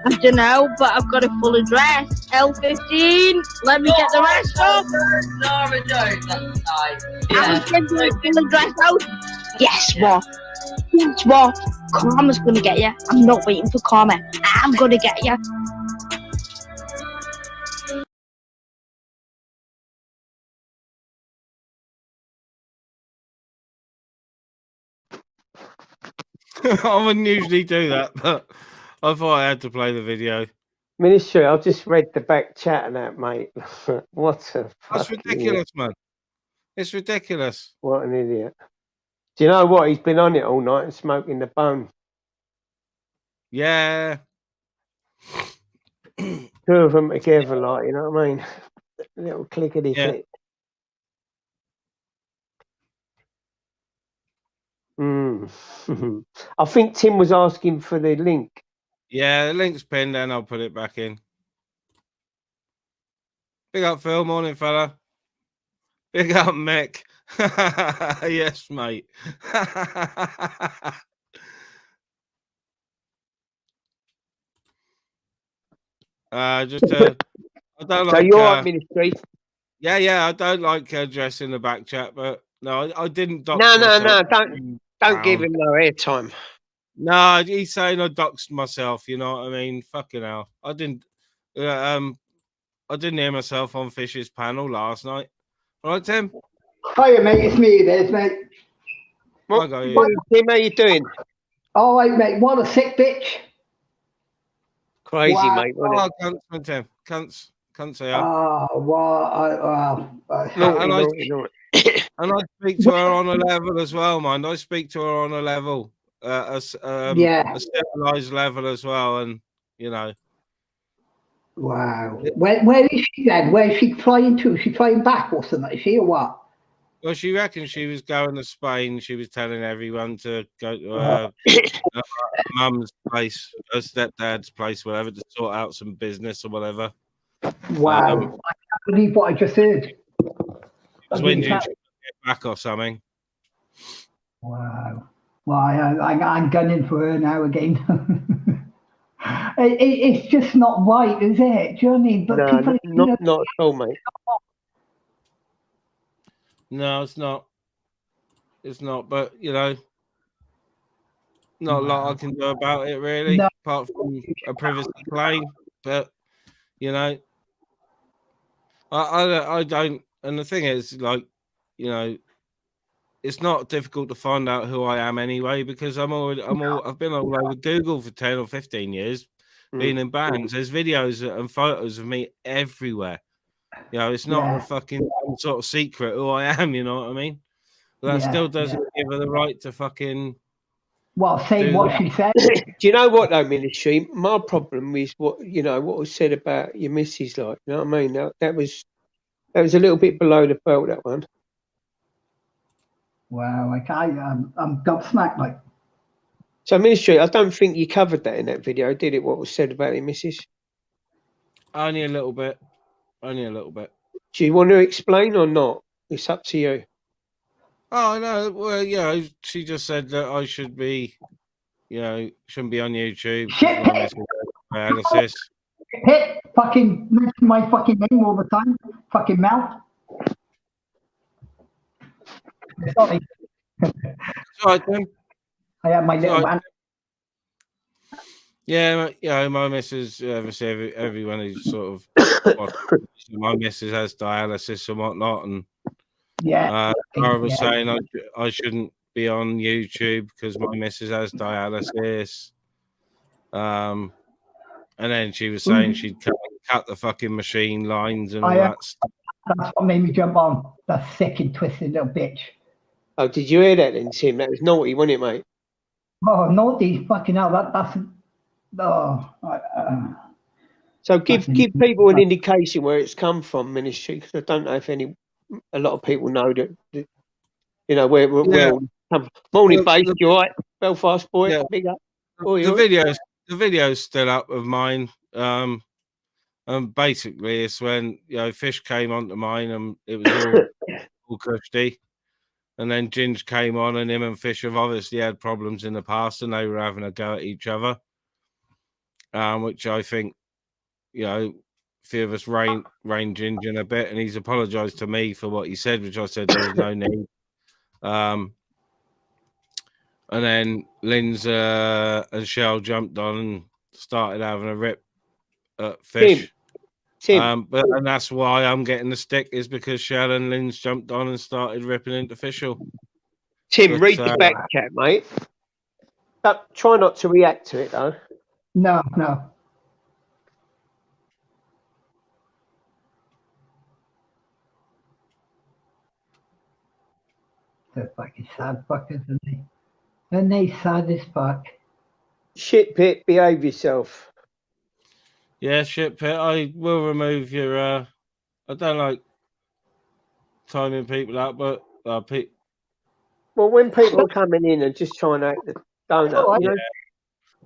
I don't know, but I've got a full address. L15. Let me get the rest up.
Zara Jones. That's nice.
I was getting the full address out. Guess what? Karma's gonna get you. I'm not waiting for karma. I'm gonna get you.
I wouldn't usually do that, but I thought I had to play the video.
Ministry, I've just read the back chat and that, mate. What a
That's ridiculous, man. It's ridiculous.
What an idiot. Do you know what? He's been on it all night and smoking the bone.
Yeah.
Two of them together, like, you know what I mean? Little clickety click. I think Tim was asking for the link.
Yeah, the link's pinned and I'll put it back in. Big up, Phil. Morning, fella. Big up, Mick. Yes, mate. I don't like.
So you're right, ministry.
Yeah. I don't like addressing the back chat, but no, I didn't. Dox
No. Don't give him no airtime.
No, he's saying I doxed myself. You know what I mean? Fucking hell, I didn't. I didn't hear myself on Fish's panel last night. All right, Tim.
Hiya, mate. It's me, there's mate.
What, Tim, how you doing?
All right, mate. What a sick bitch.
Crazy,
wow.
Mate. Wasn't it?
Cunts, Tim. Cunts, yeah.
Oh, wow.
Naughty.
And I speak to her on a level as well, mind. I speak to her on a level, a civilized level as well, and you know.
Wow. Where is she then? Where is she flying to? Is she flying back or something? Is she or what?
Well, she reckons she was going to Spain. She was telling everyone to go to her mum's place, her stepdad's place, whatever, to sort out some business or whatever.
Wow. I can't believe what I just heard.
It's when you get back or something.
Wow. Well, I'm gunning for her now again. It's just not right, is it? Do you know what I mean? But
No,
people,
not at all, mate.
No, it's not. It's not. But you know, not a lot I can do about it really, apart from a privacy claim. But you know, I don't. And the thing is, like, you know, it's not difficult to find out who I am anyway, because I've been all over Google for 10 or 15 years, being in bands. There's videos and photos of me everywhere. You know, it's not a fucking sort of secret who I am, you know what I mean? But that still doesn't give her the right to fucking
say what she said.
Do you know what though, Ministry? My problem is what was said about your missus, like, you know what I mean? That was a little bit below the belt, that one.
Wow, I'm gobsmacked, like.
So, Ministry, I don't think you covered that in that video, did it? What was said about your missus?
Only a little bit. Only a little bit.
Do you want to explain or not? It's up to you.
Oh no, well, yeah, she just said that I should be, you know, shouldn't be on YouTube. Analysis.
Hit fucking mention my fucking name all the time. Fucking mouth. Sorry.
Sorry, Tim.
I have my little man.
Yeah, my missus, obviously everyone who's sort of, my missus has dialysis and whatnot, and I was saying I shouldn't be on YouTube because my missus has dialysis. And then she was saying she'd cut the fucking machine lines and all that stuff.
That's what made me jump on. That sick and twisted little bitch.
Oh, did you hear that then, Tim? That was naughty, wasn't it, mate?
Oh, naughty. Fucking hell. That's. Oh.
So give people an indication where it's come from, Ministry, because I don't know if a lot of people know that you know where all come from. Morning, Faith, you all right? Belfast boy, big up.
The video's still up of mine. And basically it's when, you know, Fish came onto mine and it was all cushy. And then Ginge came on, and him and Fish have obviously had problems in the past, and they were having a go at each other. Which I think, you know, a few of us rained Ginge in a bit, and he's apologised to me for what he said, which I said there was no need. And then Linz and Shell jumped on and started having a rip at Fish.
Tim.
And that's why I'm getting the stick, is because Shell and Linz jumped on and started ripping into Fishel.
Tim, read the back chat, mate. Try not to react to it, though.
No. They're fucking sad fuckers, aren't they? And they sad as fuck.
Shit pit, behave yourself.
Yeah, shit pit. I will remove your. I don't like timing people out, but
well, when people are coming in and just trying to act the donut, you know.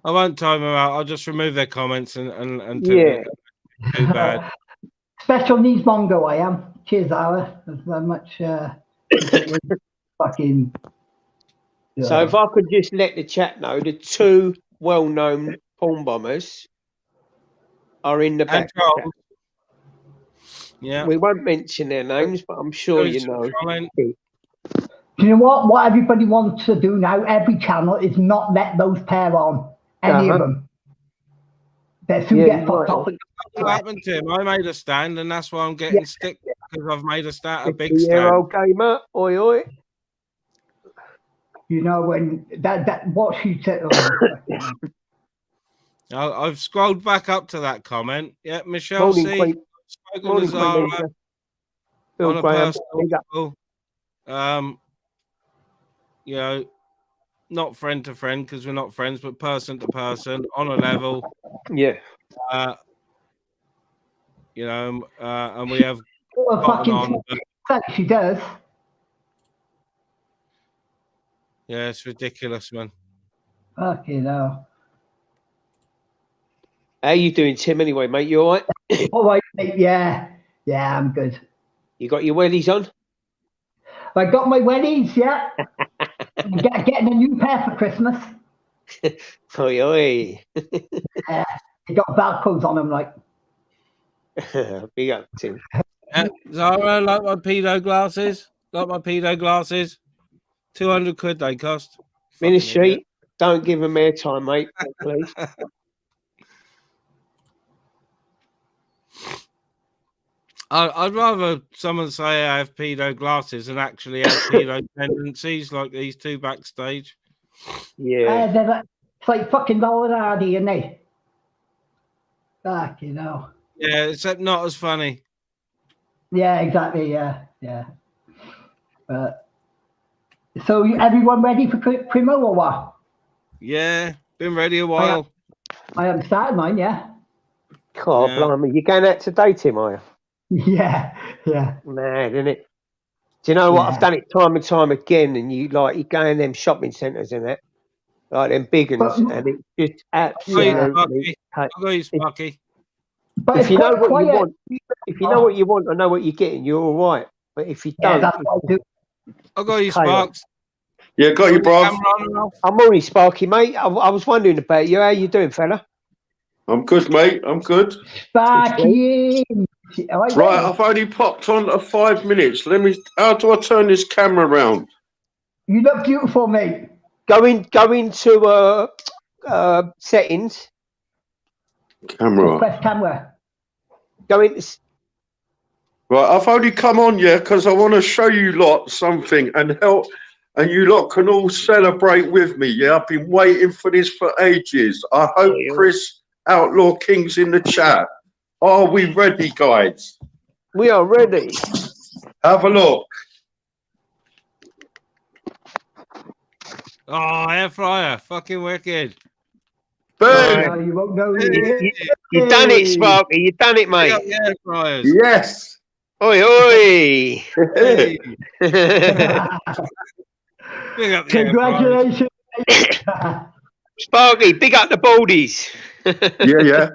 I won't time them out. I'll just remove their comments and too bad.
Special needs Mongo, I am. Cheers, Ara. There's very much fucking.
So if I could just let the chat know, the two well-known porn bombers are in the back.
Yeah.
We won't mention their names, but I'm sure you know.
Do you know what? What everybody wants to do now, every channel, is not let those pair on. Any of them. They're soon get fucked off.
What happened to him? I made a stand, and that's why I'm getting stick, because I've made a big stand.
Year-old gamer, oi.
You know, when that what she said.
I've scrolled back up to that comment. Yeah, Michelle C.
Morning, Queen.
On a personal level, you know, not friend to friend because we're not friends, but person to person on a level.
Yeah.
You know, and we have
Well,
gotten on.
But she does.
Yeah, it's ridiculous, man.
Fucking hell.
How you doing, Tim? Anyway, mate, you all right?
All right, mate. Yeah, I'm good.
You got your wellies on?
I got my wellies, yeah. I'm getting a new pair for Christmas.
Oi, oi.
Yeah, they got Velcros on them, like.
Big up, Tim.
Zara, like my pedo glasses? Like my pedo glasses? 200 quid they cost.
Ministry, don't give them airtime, mate, please.
I'd rather someone say I have pedo glasses than actually have pedo tendencies like these two backstage.
Yeah.
They're like, it's like fucking Laura Hardy, isn't they? Fucking hell.
Yeah, except not as funny.
Yeah, exactly. Yeah. So everyone ready for Primo or what?
Yeah, been ready a while.
I am starting mine, yeah.
God, blimey. You going out today, Tim, are you?
Yeah.
Mad, isn't it? Do you know what? I've done it time and time again, and you go in them shopping centres and that, like them big ones, and it's just absolutely.
Sparky.
But
if you know what
quiet.
you want, if you know what you want, I know what you're getting. You're all right. But if you don't,
that's what I do.
I got you, Sparks.
Yeah, got you, bro.
I'm morning, Sparky, mate. I was wondering about you. How you doing, fella?
I'm good, mate. I'm good.
Sparky.
Right, I've only popped on for 5 minutes. How do I turn this camera around?
You look beautiful, mate.
Go into settings.
Camera.
Press camera.
Go into.
Right, I've only come on, because I want to show you lot something and help, and you lot can all celebrate with me. Yeah, I've been waiting for this for ages. I hope Chris Outlaw King's in the chat. Are we ready, guys?
We are ready.
Have a look.
Oh, air fryer, fucking wicked.
Boom!
You won't know.
You done it, Sparky. You done it, mate.
Air fryers.
Yes.
Oi, oi.
Hey.
Big up the
Congratulations.
Sparky, big up the baldies.
Yeah.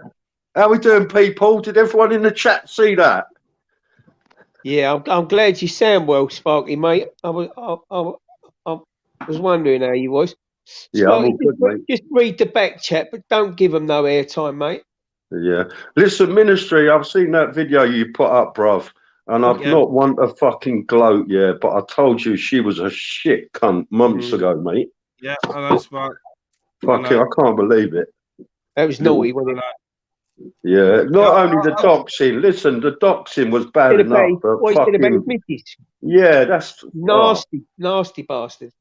How we doing, people? Did everyone in the chat see that?
Yeah, I'm glad you sound well, Sparky, mate. I was wondering how you was.
Yeah,
Sparky,
I'm all good, mate.
Just read the back chat, but don't give them no airtime, mate.
Yeah. Listen, Ministry, I've seen that video you put up, bruv. And I've not want to fucking gloat, but I told you she was a shit cunt months ago, mate.
Yeah, I know, Spark.
Fucking, I can't believe it.
That was naughty, wasn't it?
Yeah, not only the doxing. Listen, the doxing was bad enough.
What he did about his missus?
Yeah, that's
nasty bastard.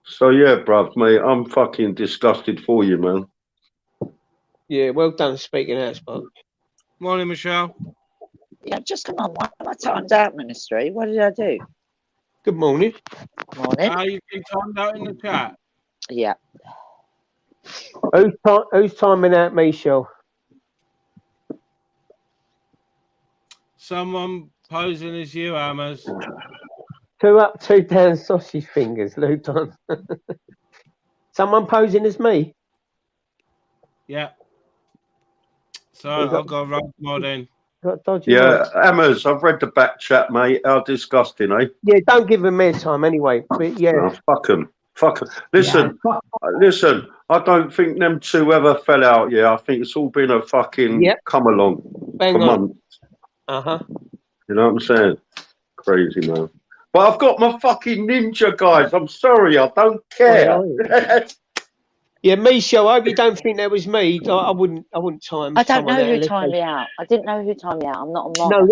So yeah, bruv, mate, I'm fucking disgusted for you, man.
Yeah, well done speaking out, Spark.
Morning, Michelle.
Yeah, just come on. Why am I timed out, Ministry? What did I do?
Good morning.
Morning.
How you been timed out in the chat?
Yeah.
Who's timing out me, Shell?
Someone posing as you, Hammers.
2 up, 2 down, sausage fingers, Luton. Someone posing as me?
Yeah. So I've got road mod in.
Hammers, I've read the back chat, mate. How disgusting, eh?
Yeah, don't give them airtime anyway. But yeah.
Oh, fuck them. Listen, listen, I don't think them two ever fell out, I think it's all been a fucking come along for months.
Uh-huh.
You know what I'm saying? Crazy, man. But I've got my fucking ninja, guys. I'm sorry, I don't care.
Yeah, me, Shell. I hope you don't think that was me. I wouldn't time.
I don't know who timed me out. I didn't know who timed me out. I'm not.
No,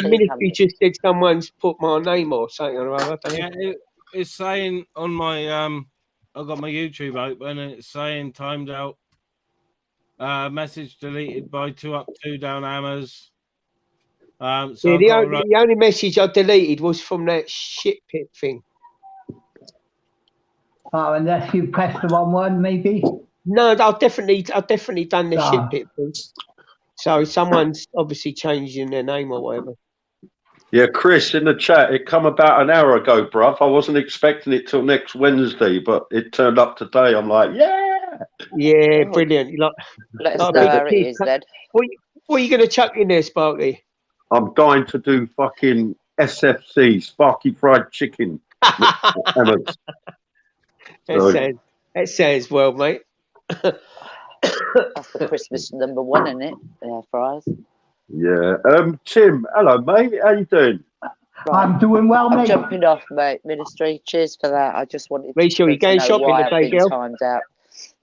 Ministry just said someone's put my name or something or other.
Yeah, it's saying on my I've got my YouTube open and it's saying timed out. Message deleted by 2 up, 2 down Hammers. So
the only message I deleted was from that shit pit thing.
Oh, unless you press the wrong one, maybe.
No, I've definitely done the
Ah.
shit people. So someone's obviously changing their name or whatever.
Yeah, Chris, in the chat, it come about an hour ago, bruv. I wasn't expecting it till next Wednesday, but it turned up today. I'm like, yeah.
Yeah,
Oh.
brilliant. You
Let us
like a
know
big
how it
kid.
is then.
What are you going to chuck in there, Sparky?
I'm dying to do fucking SFC, Sparky Fried Chicken. Emmett.
It says well, mate.
That's the Christmas number one, isn't it? Fries.
Yeah. Tim, hello, mate. How you doing?
Right.
I'm doing well,
I'm
mate.
jumping off, mate. Ministry. Cheers for that. I just wanted
Rachel,
to
you going
know
shopping
why
today,
I've been
girl?
timed out.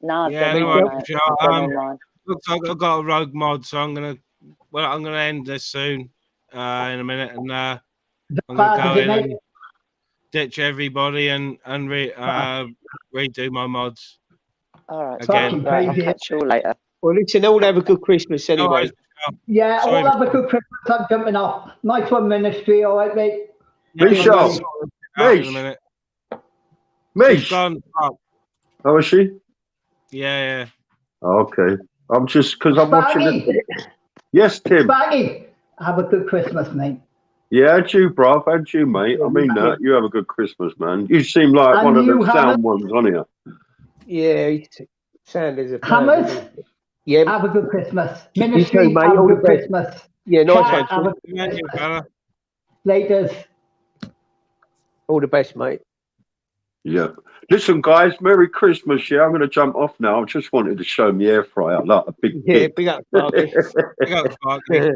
No, I've
Yeah,
done
no
mine,
worries,
mate.
Joe.
I've done all mine.
Looks like I've got a rogue mod, so I'm gonna end this soon, in a minute, and I'm gonna go in and ditch everybody and redo my mods.
All right.
Again.
Right, I'll catch you all later.
Well, listen, all have a good Christmas anyway.
No worries,
Yeah,
Sorry,
all have a good Christmas. I'm jumping off. Nice one, Ministry. All right, mate.
Michelle.
Out in a minute.
Mish.
Gone. Oh,
How is she?
yeah.
Okay. I'm just because I'm watching it. Yes, Tim.
Sparky, have a good Christmas, mate.
Yeah, and you, bruv, and you, mate. I mean that. You have a good Christmas, man. You seem like one of the sound ones on here.
Yeah, sound is a
Hammers.
Yeah.
Have a good Christmas.
You
Ministry,
too, mate.
have a
All the
good
best.
Christmas.
Yeah, nice
Chat,
one.
have a good Christmas.
fella.
Laters.
All the best, mate.
Yeah. Listen, guys, Merry Christmas. Yeah, I'm going to jump off now. I just wanted to show me air fryer, like a big
big up, Sparky.
Big up, Sparky.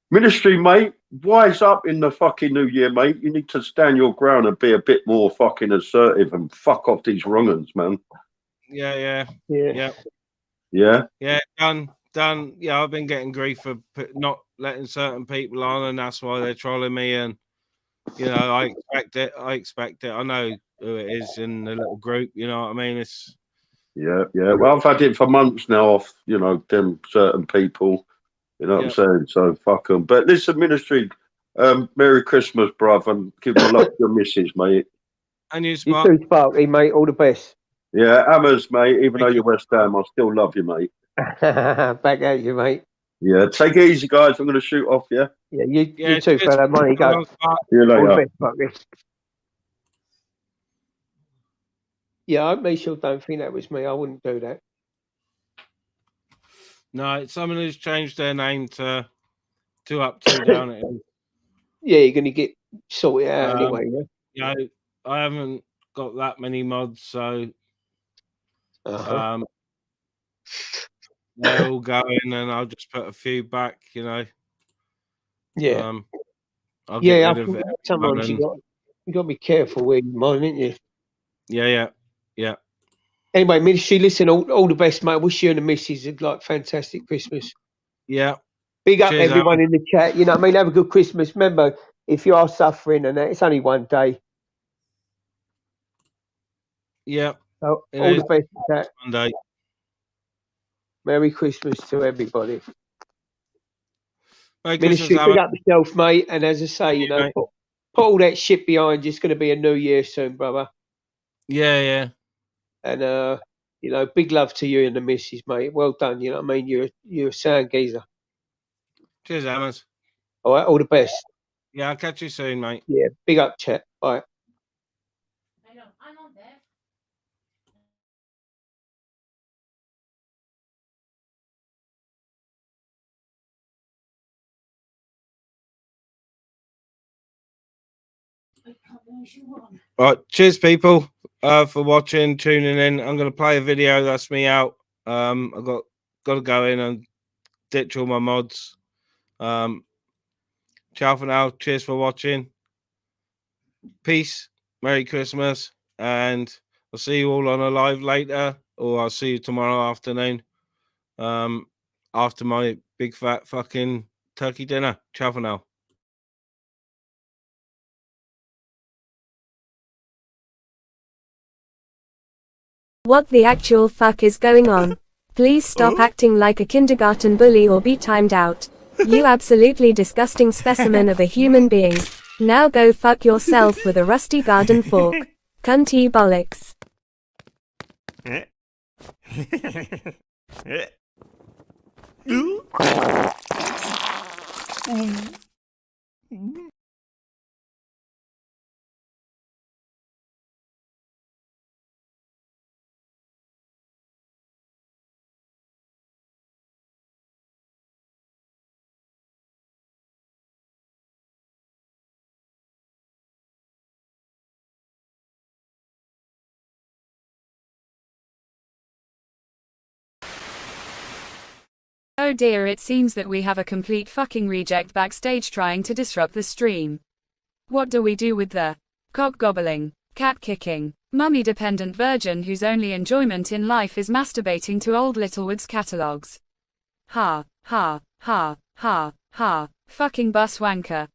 Ministry, mate, wise up in the fucking new year, mate. You need to stand your ground and be a bit more fucking assertive and fuck off these wrong-uns, man.
Yeah. Done. Yeah, I've been getting grief for not letting certain people on, and that's why they're trolling me. And I expect it. I know who it is in the little group. You know what I mean? It's
yeah. Well, I've had it for months now off, them certain people. You know what I'm saying? So fuck them. But listen, Ministry, Merry Christmas, bruv, and give my love to your missus, mate.
And you,
You too, Sparky, mate. All the best.
Yeah, Hammers, mate. Even though you're West Ham, I still love you, mate.
Back at you, mate.
Yeah, take it easy, guys. I'm going to shoot off, yeah?
Yeah, you too, fella. Money go.
See you later.
All the best, Sparky. Yeah, I hope Michelle don't think that was me. I wouldn't do that.
No, it's someone who's changed their name to 2 up, 2 down. It is.
Yeah, you're going to get sorted out anyway, yeah?
I haven't got that many mods, so they're all going, and I'll just put a few back,
Yeah.
I'll get rid of it.
Sometimes you got to be careful where you mine, ain't you?
Yeah.
Anyway, Ministry, listen, all the best, mate. Wish you and the missus a fantastic Christmas.
Yeah.
Big up
Cheers,
everyone
Alan.
in the chat. You know what I mean? Have a good Christmas. Remember, if you are suffering and that, it's only one day.
Yeah.
So, all the best, chat.
Monday.
Merry Christmas to everybody.
Merry
Ministry,
Christmas,
big up yourself, mate. And as I say, put all that shit behind you. It's going to be a new year soon, brother.
Yeah.
And big love to you and the missus, mate. Well done. You know what I mean? You're a sound geezer.
Cheers, Hammers.
All right, all the best.
Yeah, I'll catch you soon, mate.
Yeah, big up, chat. Bye.
I'm on there.
Right, cheers, people, for watching, tuning in. I'm going to play a video. That's me out. I've got to go in and ditch all my mods. Ciao for now. Cheers for watching. Peace. Merry Christmas. And I'll see you all on a live later, or I'll see you tomorrow afternoon after my big fat fucking turkey dinner. Ciao for now.
What the actual fuck is going on? Please stop acting like a kindergarten bully or be timed out. You absolutely disgusting specimen of a human being. Now go fuck yourself with a rusty garden fork. Cunty bollocks.
Oh dear, it seems that we have a complete fucking reject backstage trying to disrupt the stream. What do we do with the cock gobbling, cat kicking, mummy dependent virgin whose only enjoyment in life is masturbating to old Littlewood's catalogues? Ha, ha, ha, ha, ha, fucking bus wanker.